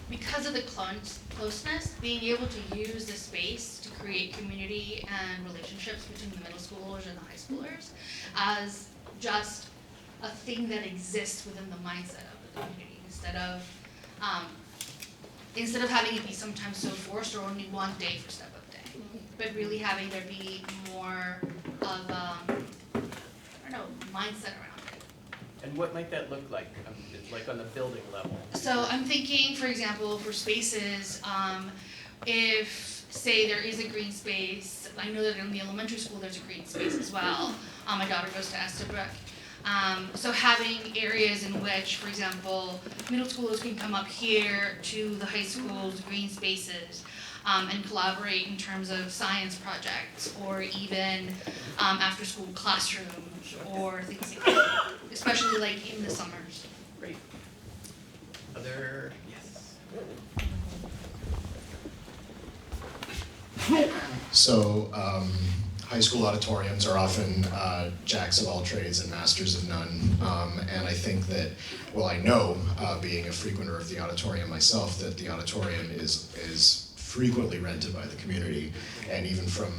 because of the closeness, being able to use the space to create community and relationships between the middle schoolers and the high schoolers as just a thing that exists within the mindset of the community, instead of having it be sometimes so forced or only one day for step up day, but really having there be more of mindset around it. And what might that look like? Like on the building level? So I'm thinking, for example, for spaces, if say there is a green space, I know that in the elementary school there's a green space as well. My daughter goes to Estabrook. So having areas in which, for example, middle schoolers can come up here to the high school's green spaces and collaborate in terms of science projects or even after-school classrooms or things like that, especially like in the summers. Great. Yes. So, high school auditoriums are often jacks of all trades and masters of none. And I think that, well, I know, being a frequenter of the auditorium myself, that the auditorium is frequently rented by the community, and even from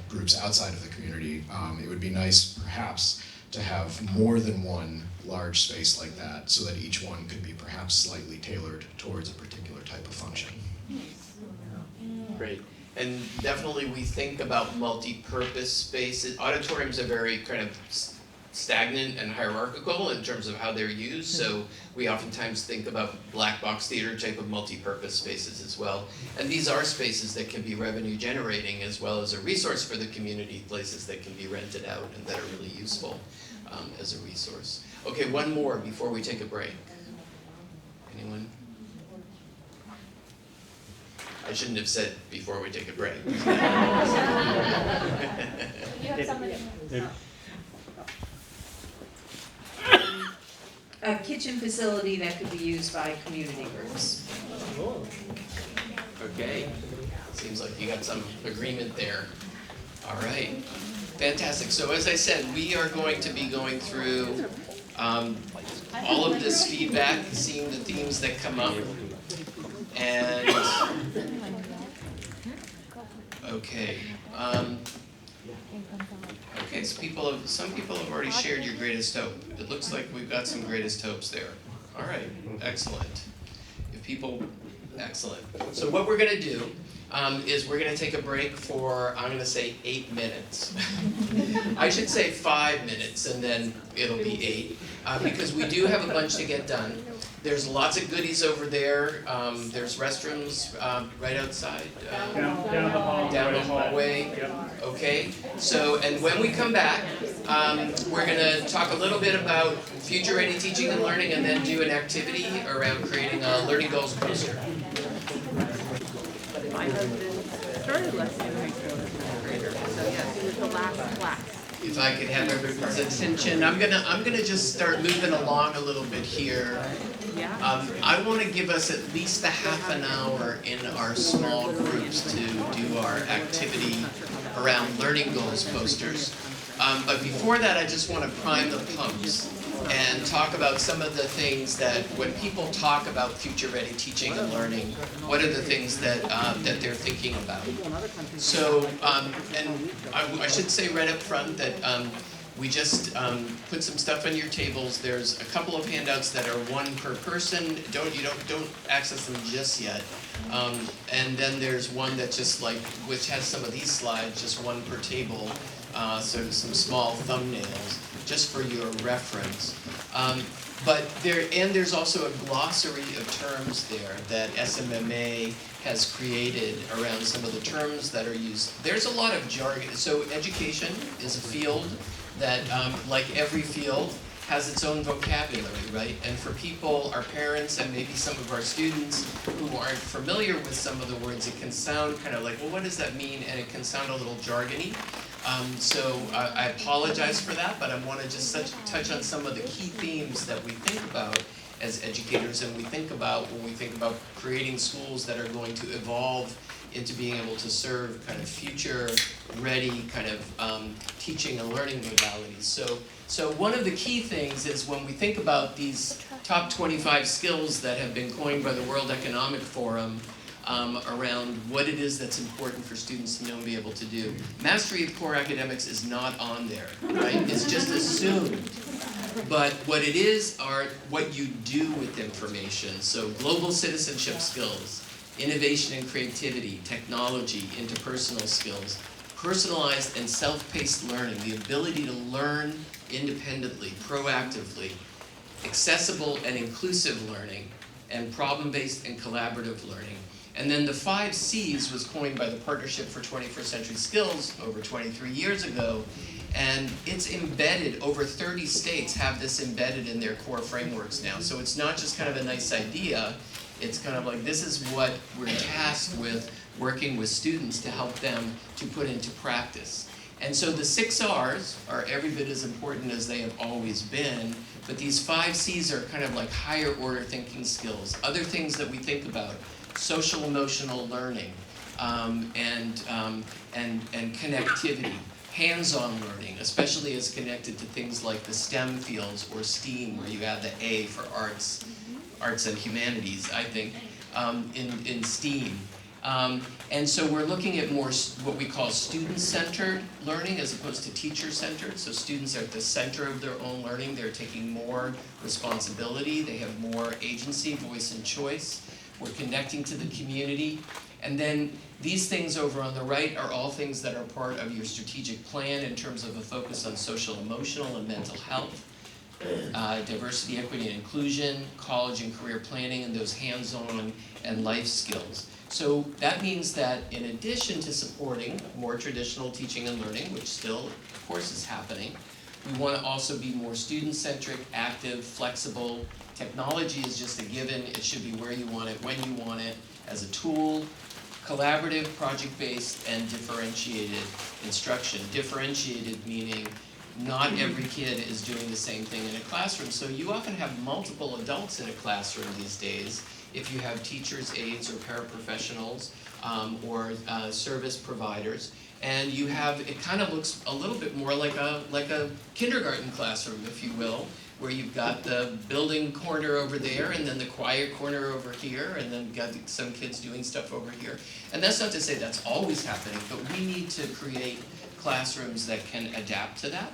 groups outside of the community. It would be nice, perhaps, to have more than one large space like that, so that each one could be perhaps slightly tailored towards a particular type of function. Great. And definitely we think about multi-purpose spaces. Auditoriums are very kind of stagnant and hierarchical in terms of how they're used, so we oftentimes think about black box theater type of multi-purpose spaces as well. And these are spaces that can be revenue generating as well as a resource for the community, places that can be rented out and that are really useful as a resource. Okay, one more before we take a break. Anyone? I shouldn't have said before we take a break. You have somebody. A kitchen facility that could be used by community groups. Okay, seems like you got some agreement there. All right, fantastic. So as I said, we are going to be going through all of this feedback, seeing the themes that come up. And, okay. Okay, so some people have already shared your greatest hope. It looks like we've got some greatest hopes there. All right, excellent. Excellent. So what we're gonna do is we're gonna take a break for, I'm gonna say 8 minutes. I should say 5 minutes and then it'll be 8, because we do have a bunch to get done. There's lots of goodies over there. There's restrooms right outside. Down the hallway. Okay. So, and when we come back, we're going to talk a little bit about future-ready teaching and learning, and then do an activity around creating a learning goals poster. My husband started lesson in high school as a grader, so yes, he was the last class. If I could have everyone's attention, I'm gonna just start moving along a little bit here. I want to give us at least a half an hour in our small groups to do our activity around learning goals posters. But before that, I just want to prime the pumps and talk about some of the things that when people talk about future-ready teaching and learning, what are the things that that they're thinking about. So, and I should say right up front that we just put some stuff on your tables. There's a couple of handouts that are one per person. Don't access them just yet. And then there's one that just like, which has some of these slides, just one per table. So some small thumbnails, just for your reference. But there's also a glossary of terms there that SMMA has created around some of the terms that are used. There's a lot of jargon. So education is a field that, like every field, has its own vocabulary, right? And for people, our parents, and maybe some of our students who aren't familiar with some of the words, it can sound kind of like, well, what does that mean? And it can sound a little jargony. So I apologize for that, but I want to just touch on some of the key themes that we think about as educators, and we think about when we think about creating schools that are going to evolve into being able to serve kind of future-ready kind of teaching and learning modalities. So one of the key things is when we think about these top 25 skills that have been coined by the World Economic Forum around what it is that's important for students to know and be able to do. Mastery of core academics is not on there, right? It's just assumed. But what it is are what you do with information. So global citizenship skills, innovation and creativity, technology, interpersonal skills, personalized and self-paced learning, the ability to learn independently, proactively, accessible and inclusive learning, and problem-based and collaborative learning. And then the 5 C's was coined by the Partnership for 21st Century Skills over 23 years ago, and it's embedded, over 30 states have this embedded in their core frameworks now. So it's not just kind of a nice idea, it's kind of like this is what we're tasked with working with students to help them to put into practice. And so the 6 R's are every bit as important as they have always been, but these 5 C's are kind of like higher order thinking skills. Other things that we think about, social emotional learning, and connectivity, hands-on learning, especially as connected to things like the STEM fields or STEAM, where you add the A for arts and humanities, I think, in STEAM. And so we're looking at more what we call student-centered learning as opposed to teacher-centered. So students are at the center of their own learning. They're taking more responsibility. They have more agency, voice, and choice. We're connecting to the community. And then these things over on the right are all things that are part of your strategic plan in terms of a focus on social, emotional, and mental health. Diversity, equity, and inclusion, college and career planning, and those hands-on and life skills. So that means that in addition to supporting more traditional teaching and learning, which still, of course, is happening, we want to also be more student-centric, active, flexible. Technology is just a given. It should be where you want it, when you want it, as a tool. Collaborative, project-based, and differentiated instruction. Differentiated meaning not every kid is doing the same thing in a classroom. So you often have multiple adults in a classroom these days if you have teachers, aides, or paraprofessionals, or service providers. And you have, it kind of looks a little bit more like a kindergarten classroom, if you will, where you've got the building corner over there, and then the quiet corner over here, and then got some kids doing stuff over here. And that's not to say that's always happening, but we need to create classrooms that can adapt to that.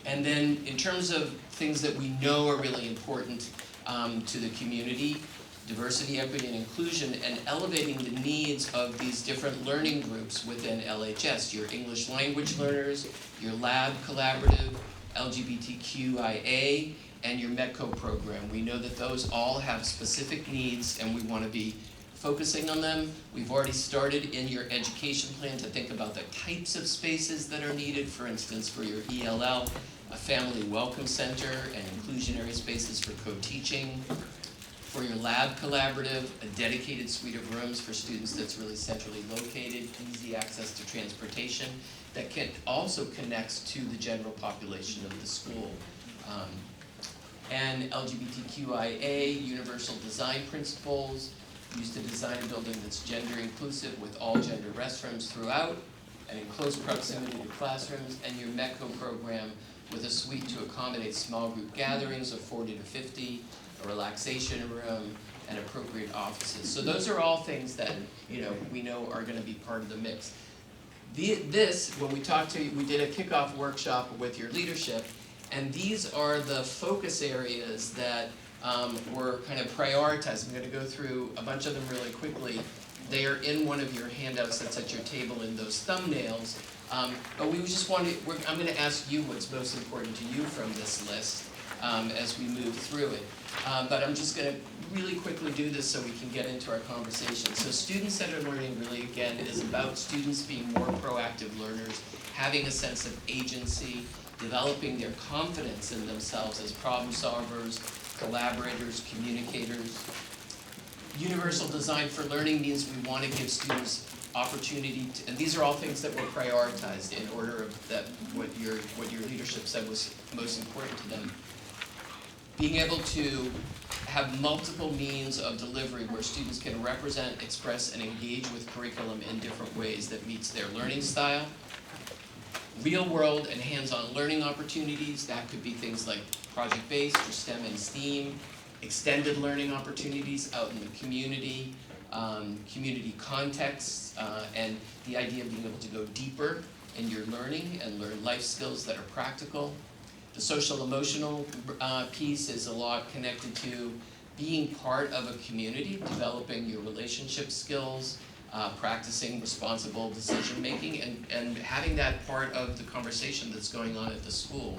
And then in terms of things that we know are really important to the community, diversity, equity, and inclusion, and elevating the needs of these different learning groups within LHS, your English language learners, your lab collaborative, LGBTQIA, and your MEDCO program. We know that those all have specific needs, and we want to be focusing on them. We've already started in your education plan to think about the types of spaces that are needed, for instance, for your ELL, a family welcome center and inclusionary spaces for co-teaching. For your lab collaborative, a dedicated suite of rooms for students that's really centrally located, easy access to transportation, that can also connects to the general population of the school. And LGBTQIA, universal design principles, used to design a building that's gender inclusive with all gender restrooms throughout. and in close proximity to classrooms, and your METCO program with a suite to accommodate small group gatherings of 40 to 50, a relaxation room, and appropriate offices. So those are all things that we know are going to be part of the mix. When we talked to you, we did a kickoff workshop with your leadership, and these are the focus areas that were kind of prioritized. I'm going to go through a bunch of them really quickly. They are in one of your handouts that's at your table in those thumbnails. But we just wanted, I'm going to ask you what's most important to you from this list as we move through it. But I'm just going to really quickly do this so we can get into our conversation. So student-centered learning really, again, is about students being more proactive learners, having a sense of agency, developing their confidence in themselves as problem solvers, collaborators, communicators. Universal design for learning means we want to give students opportunity to, and these are all things that were prioritized in order of that what your leadership said was most important to them. Being able to have multiple means of delivery where students can represent, express, and engage with curriculum in different ways that meets their learning style. Real world and hands-on learning opportunities, that could be things like project-based or STEM and STEAM, extended learning opportunities out in the community, community contexts, and the idea of being able to go deeper in your learning and learn life skills that are practical. The social emotional piece is a lot connected to being part of a community, developing your relationship skills, practicing responsible decision making, and having that part of the conversation that's going on at the school.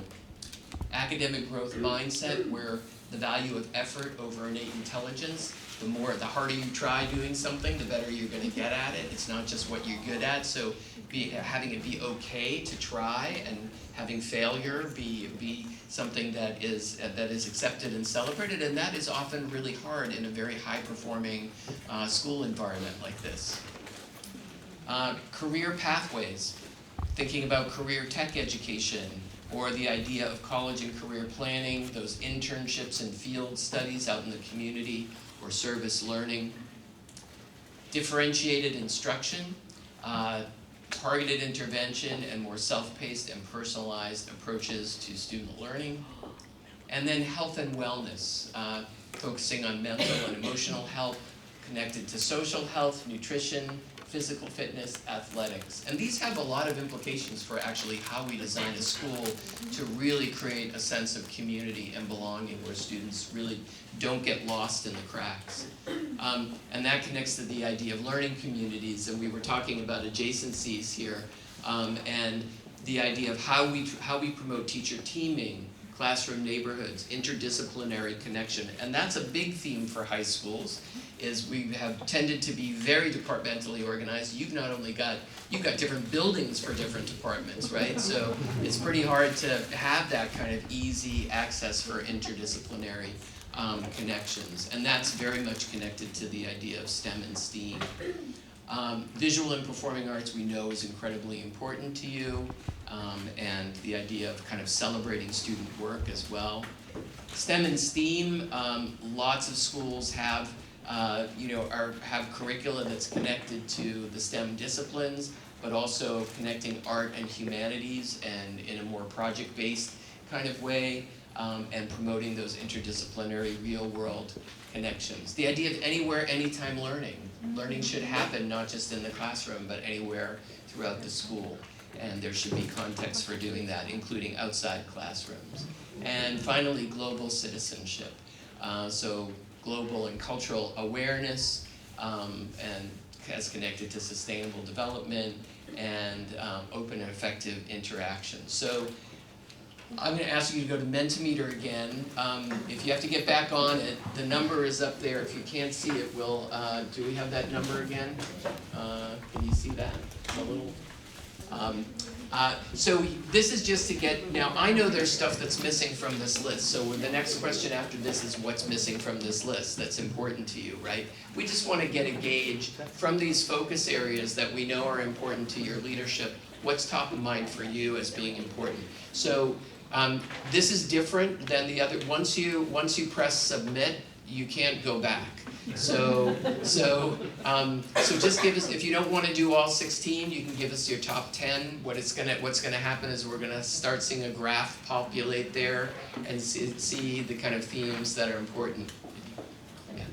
Academic growth mindset, where the value of effort over innate intelligence. The harder you try doing something, the better you're going to get at it. It's not just what you're good at. So having it be okay to try, and having failure be something that is accepted and celebrated. And that is often really hard in a very high-performing school environment like this. Career pathways, thinking about career tech education, or the idea of college and career planning, those internships and field studies out in the community, or service learning. Differentiated instruction, targeted intervention, and more self-paced and personalized approaches to student learning. And then health and wellness, focusing on mental and emotional health, connected to social health, nutrition, physical fitness, athletics. And these have a lot of implications for actually how we design a school to really create a sense of community and belonging where students really don't get lost in the cracks. And that connects to the idea of learning communities, and we were talking about adjacencies here, and the idea of how we promote teacher teaming, classroom neighborhoods, interdisciplinary connection. And that's a big theme for high schools, is we have tended to be very departmentally organized. You've got different buildings for different departments, right? So it's pretty hard to have that kind of easy access for interdisciplinary connections. And that's very much connected to the idea of STEM and STEAM. Visual and performing arts we know is incredibly important to you, and the idea of kind of celebrating student work as well. STEM and STEAM, lots of schools have have curricula that's connected to the STEM disciplines, but also connecting art and humanities and in a more project-based kind of way, and promoting those interdisciplinary real-world connections. The idea of anywhere, anytime learning. Learning should happen not just in the classroom, but anywhere throughout the school. And there should be context for doing that, including outside classrooms. And finally, global citizenship. So global and cultural awareness, and as connected to sustainable development and open and effective interaction. So I'm going to ask you to go to Mentimeter again. If you have to get back on it, the number is up there. If you can't see it, do we have that number again? Can you see that? A little. So this is just to get, now I know there's stuff that's missing from this list, so the next question after this is what's missing from this list that's important to you, right? We just want to get a gauge from these focus areas that we know are important to your leadership, what's top of mind for you as being important. So this is different than the other, once you press submit, you can't go back. So just give us, if you don't want to do all 16, you can give us your top 10. What's gonna happen is we're gonna start seeing a graph populate there and see the kind of themes that are important. Yeah.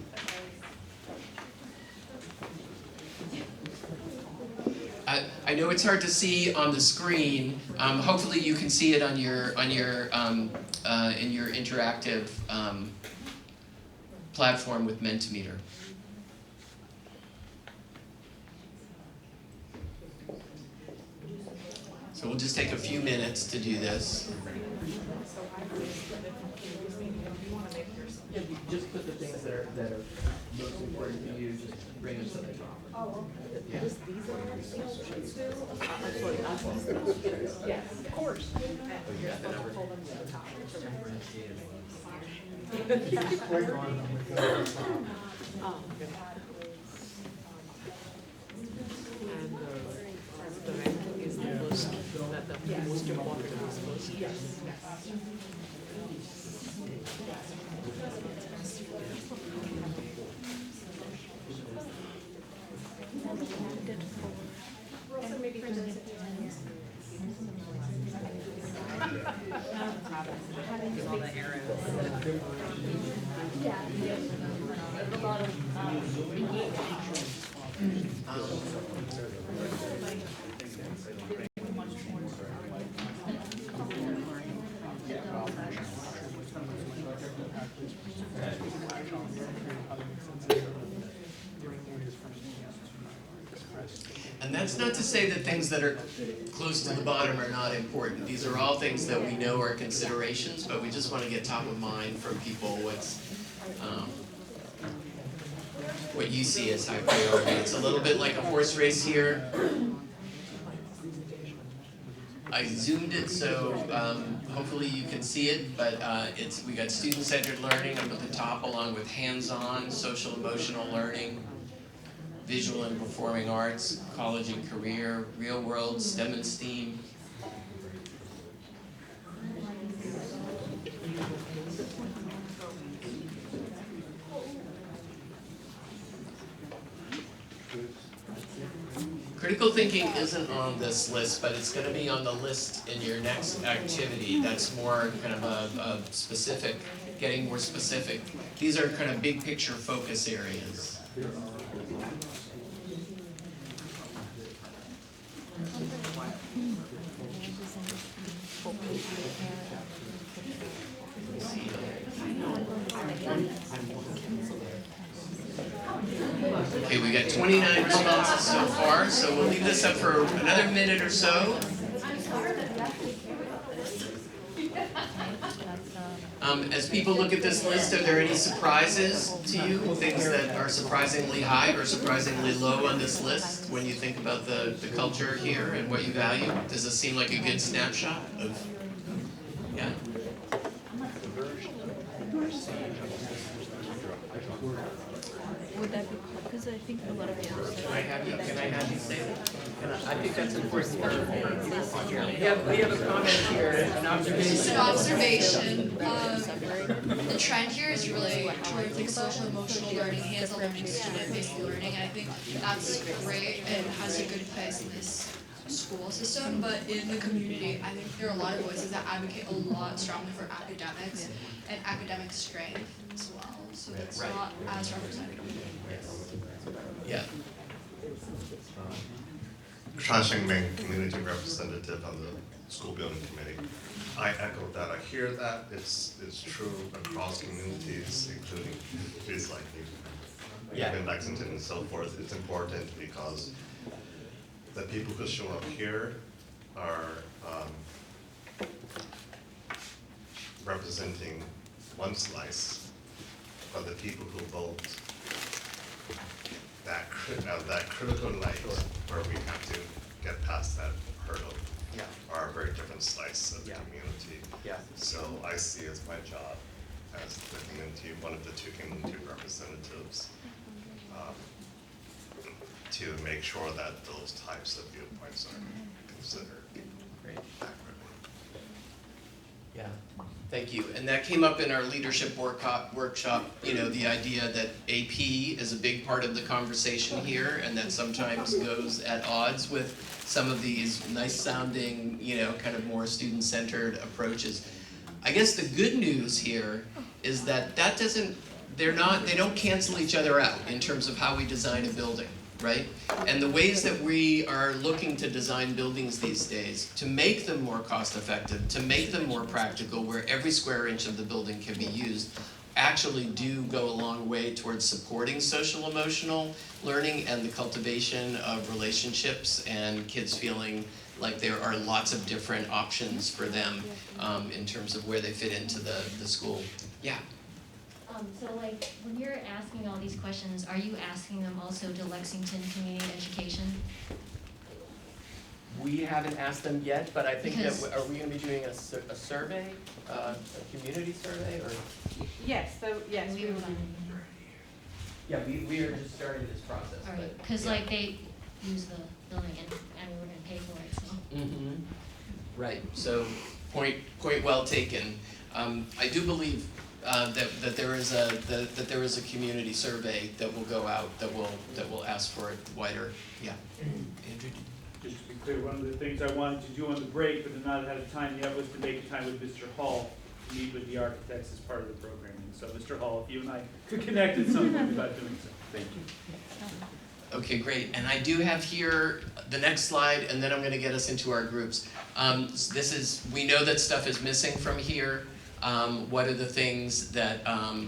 I know it's hard to see on the screen. Hopefully you can see it on your in your interactive platform with Mentimeter. So we'll just take a few minutes to do this. Just put the things that are most important to you, just bring them to the top. Yeah. Yes, of course. The ranking is the most, the most important is first. Yes. All the arrows. A lot of engagement. And that's not to say that things that are close to the bottom are not important. These are all things that we know are considerations, but we just want to get top of mind from people what you see as high priority. It's a little bit like a horse race here. I zoomed it so hopefully you can see it, but we got student-centered learning up at the top, along with hands-on, social-emotional learning, visual and performing arts, college and career, real world, STEM and STEAM. Critical thinking isn't on this list, but it's going to be on the list in your next activity. That's more kind of a specific, getting more specific. These are kind of big picture focus areas. Okay, we got 29 responses so far, so we'll leave this up for another minute or so. As people look at this list, are there any surprises to you? Things that are surprisingly high or surprisingly low on this list when you think about the culture here and what you value? Does this seem like a good snapshot of, yeah? Would that be, because I think a lot of the others. Can I have you say that? I think that's important for we have a comment here, an observation. Just an observation. The trend here is really towards like social emotional learning, hands-on learning, student-based learning. And I think that's great and has a good place in this school system, but in the community, I think there are a lot of voices that advocate a lot strongly for academics and academic strength as well. So it's not as representative. Yeah. Trashing Ming, community representative on the school building committee. I echo that. I hear that. It's true across communities, including communities like even Lexington and so forth. It's important because the people who show up here are representing one slice, but the people who vote that critical night where we have to get past that hurdle are a very different slice of the community. So I see as my job as the community, one of the two community representatives, to make sure that those types of viewpoints are considered accurately. Yeah. Yeah, thank you. And that came up in our leadership workshop, you know, the idea that AP is a big part of the conversation here, and that sometimes goes at odds with some of these nice sounding, you know, kind of more student-centered approaches. I guess the good news here is that they don't cancel each other out in terms of how we design a building, right? And the ways that we are looking to design buildings these days to make them more cost-effective, to make them more practical, where every square inch of the building can be used, actually do go a long way towards supporting social emotional learning and the cultivation of relationships and kids feeling like there are lots of different options for them in terms of where they fit into the school. Yeah. So like, when you're asking all these questions, are you asking them also to Lexington Community Education? We haven't asked them yet, but I think Because- that, are we gonna be doing a survey, a community survey, or? Yes, so, yes, we will. Yeah, we are just starting this process, All right, but. because yeah. like they use the building and we're gonna pay for it, so. Mm-hmm. Right, so point well taken. I do believe that there is a community survey that will go out that will ask for it wider. Yeah. Andrew. Just to be clear, one of the things I wanted to do on the break, but not ahead of time yet, was to make time with Mr. Hall to meet with the architects as part of the program. And so, Mr. Hall, if you and I could connect at some point about doing so. Thank you. Okay, great. And I do have here the next slide, and then I'm going to get us into our groups. We know that stuff is missing from here. What are the things that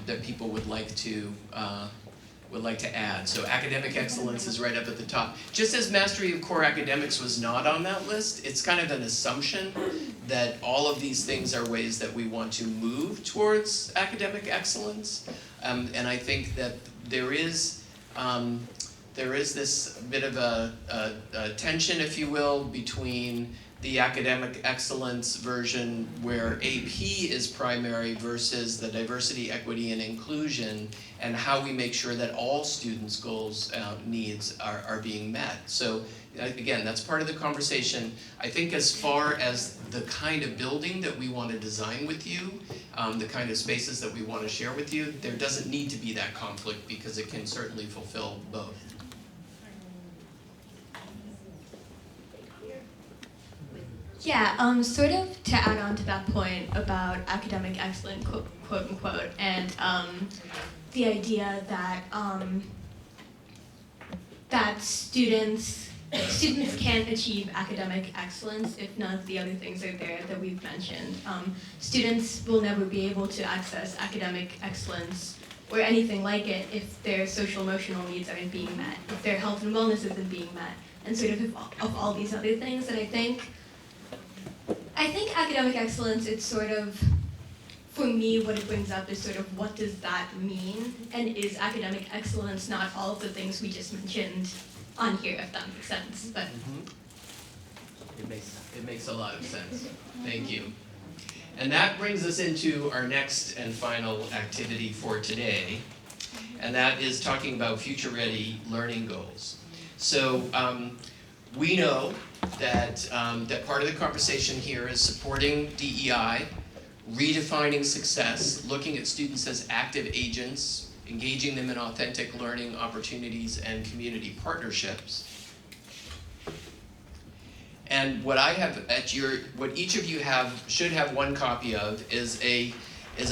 that people would like to add? So academic excellence is right up at the top. Just as mastery of core academics was not on that list, it's kind of an assumption that all of these things are ways that we want to move towards academic excellence. And I think that there is this bit of a tension, if you will, between the academic excellence version where AP is primary versus the diversity, equity, and inclusion, and how we make sure that all students' goals, needs are being met. So again, that's part of the conversation. I think as far as the kind of building that we want to design with you, the kind of spaces that we want to share with you, there doesn't need to be that conflict because it can certainly fulfill both. Yeah, sort of to add on to that point about academic excellence, quote unquote, and the idea that that students can't achieve academic excellence if none of the other things are there that we've mentioned. Students will never be able to access academic excellence or anything like it if their social emotional needs aren't being met, if their health and wellness isn't being met, and sort of all these other things. And I think academic excellence, it's sort of, for me, what it brings up is sort of what does that mean? And is academic excellence not all of the things we just mentioned on here, if that makes sense? But It makes a lot of sense. Thank you. And that brings us into our next and final activity for today, and that is talking about future-ready learning goals. So we know that that part of the conversation here is supporting DEI, redefining success, looking at students as active agents, engaging them in authentic learning opportunities and community partnerships. And what I have what each of you should have one copy of is a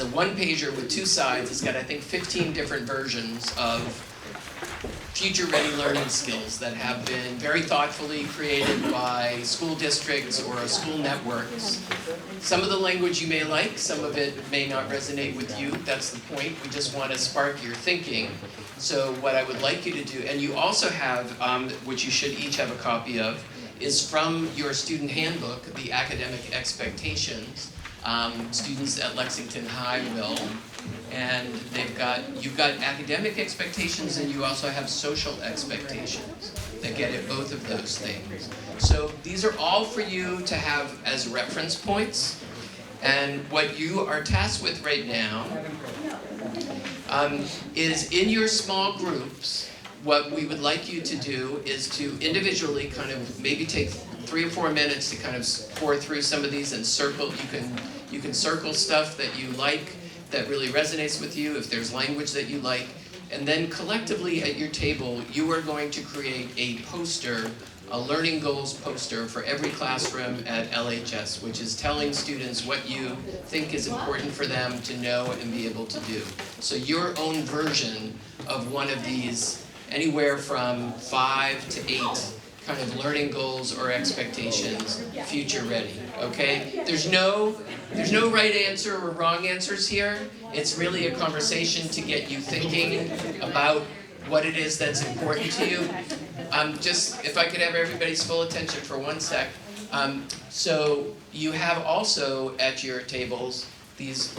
one-pager with two sides. It's got, I think, 15 different versions of future-ready learning skills that have been very thoughtfully created by school districts or school networks. Some of the language you may like, some of it may not resonate with you. That's the point. We just want to spark your thinking. So what I would like you to do, and you also have, which you should each have a copy of, is from your student handbook, the academic expectations. Students at Lexington High will. And you've got academic expectations, and you also have social expectations that get at both of those things. So these are all for you to have as reference points. And what you are tasked with right now is in your small groups, what we would like you to do is to individually kind of maybe take 3 or 4 minutes to kind of pour through some of these and circle. You can circle stuff that you like, that really resonates with you, if there's language that you like. And then collectively at your table, you are going to create a poster, a learning goals poster for every classroom at LHS, which is telling students what you think is important for them to know and be able to do. So your own version of one of these, anywhere from 5 to 8 kind of learning goals or expectations, future ready, okay? There's no right answer or wrong answers here. It's really a conversation to get you thinking about what it is that's important to you. Just, if I could have everybody's full attention for 1 sec. So you have also at your tables these,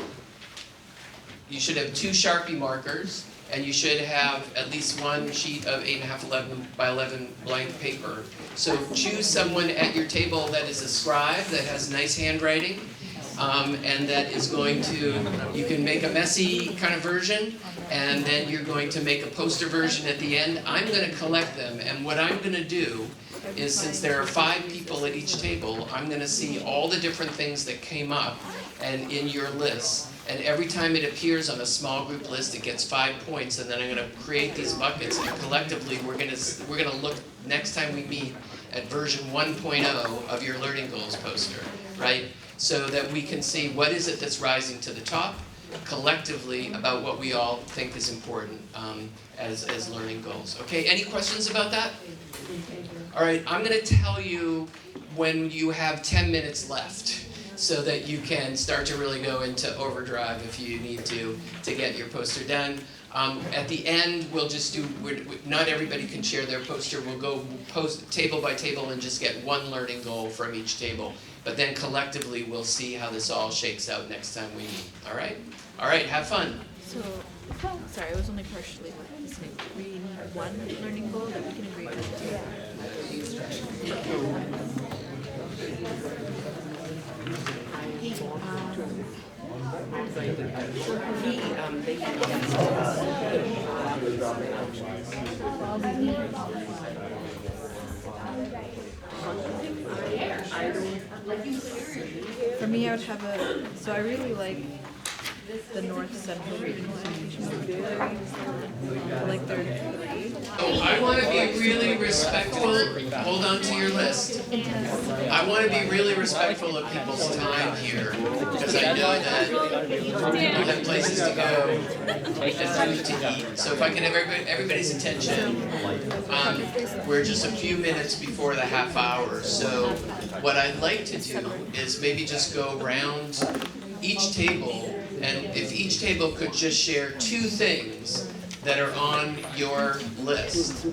you should have 2 Sharpie markers, and you should have at least 1 sheet of 8.5, 11 by 11 blank paper. So choose someone at your table that is a scribe, that has nice handwriting, and that is going to, you can make a messy kind of version, and then you're going to make a poster version at the end. I'm going to collect them, and what I'm going to do is, since there are 5 people at each table, I'm going to see all the different things that came up and in your list. And every time it appears on a small group list, it gets 5 points, and then I'm going to create these buckets, and collectively we're going to look next time we meet at version 1.0 of your learning goals poster, right? So that we can see what is it that's rising to the top collectively about what we all think is important as learning goals. Okay, any questions about that? All right, I'm going to tell you when you have 10 minutes left, so that you can start to really go into overdrive if you need to get your poster done. At the end, we'll just do, not everybody can share their poster. We'll go post table by table and just get 1 learning goal from each table. But then collectively, we'll see how this all shakes out next time we meet. All right? All right, have fun. So, sorry, I was only partially listening. We need 1 learning goal that we can agree with. For me, I would have so I really like the North Central Regional Education Authority. I like their degree. Oh, I want to be really respectful. Hold on to your list. I want to be really respectful of people's time here, because I know that people have places to go and food to eat. So if I can have everybody's attention, we're just a few minutes before the half hour. So what I'd like to do is maybe just go around each table, and if each table could just share 2 things that are on your list,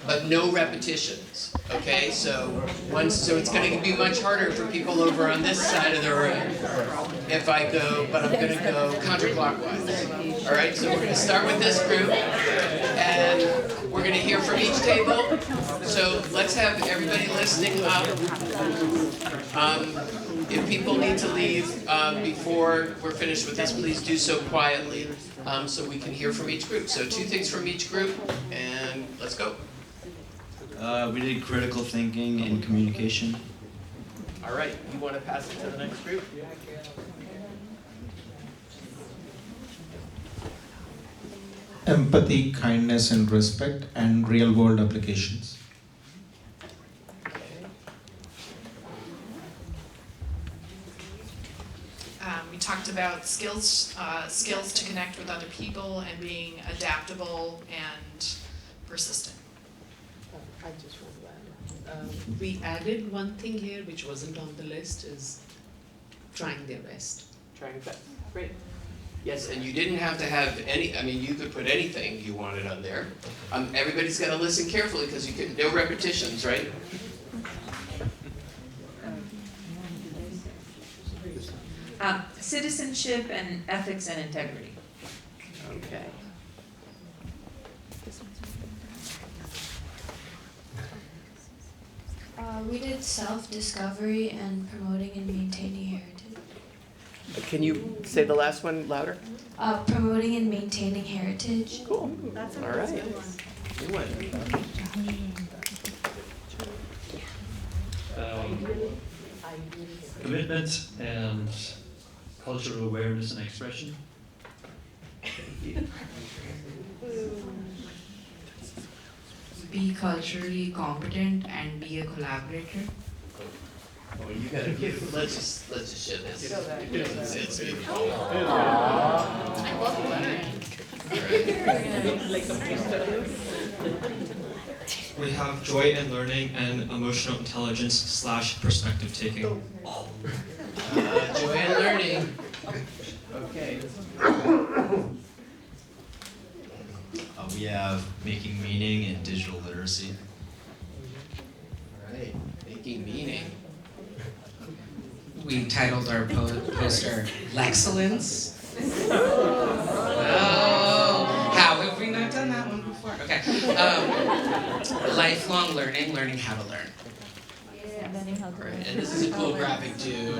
but no repetitions, okay? So it's going to be much harder for people over on this side of the room if I go, but I'm going to go counterclockwise. All right, so we're going to start with this group, and we're going to hear from each table. So let's have everybody listening up. If people need to leave before we're finished with this, please do so quietly, so we can hear from each group. So 2 things from each group, and let's go. We did critical thinking and communication. All right, you want to pass it to the next group? Empathy, kindness, and respect, and real-world applications. We talked about skills to connect with other people and being adaptable and persistent. I just want to add, we added one thing here which wasn't on the list, is trying their best. Trying best, great. Yes, and you didn't have to have any, I mean, you could put anything you wanted on there. Everybody's got to listen carefully, because you can, no repetitions, right? Citizenship and ethics and integrity. Okay. We did self-discovery and promoting and maintaining heritage. Can you say the last one louder? Promoting and maintaining heritage. Cool. All right. New one. commitment and cultural awareness and expression. Be culturally competent and be a collaborator. Oh, you gotta give. Let's just show this. It's beautiful. I love We have joy in learning and emotional intelligence / perspective taking. Joy in learning. Okay. We have making meaning and digital literacy. All right, making meaning. We titled our poster "Lexcellence." Oh, how have we not done that one before? Okay. Lifelong learning, learning how to learn. Right, and this is a cool graphic too.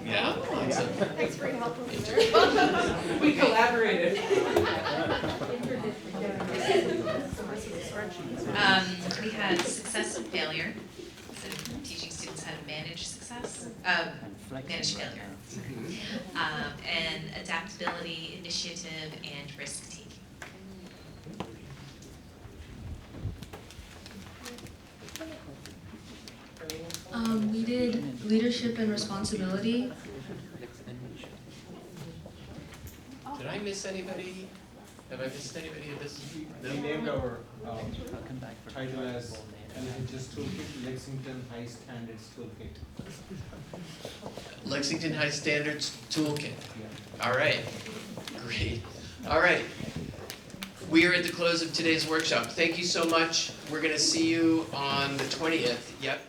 Yeah, lots of. Thanks for your help. We collaborated. We had success and failure, so teaching students how to manage success, manage failure, and adaptability, initiative, and risk taking. We did leadership and responsibility. Did I miss anybody? Have I missed anybody of this? No? We named our title as LHS Toolkit, Lexington High Standards Toolkit. Lexington High Standards Toolkit. All right, great. All right, we are at the close of today's workshop. Thank you so much. We're gonna see you on the 20th. Yep.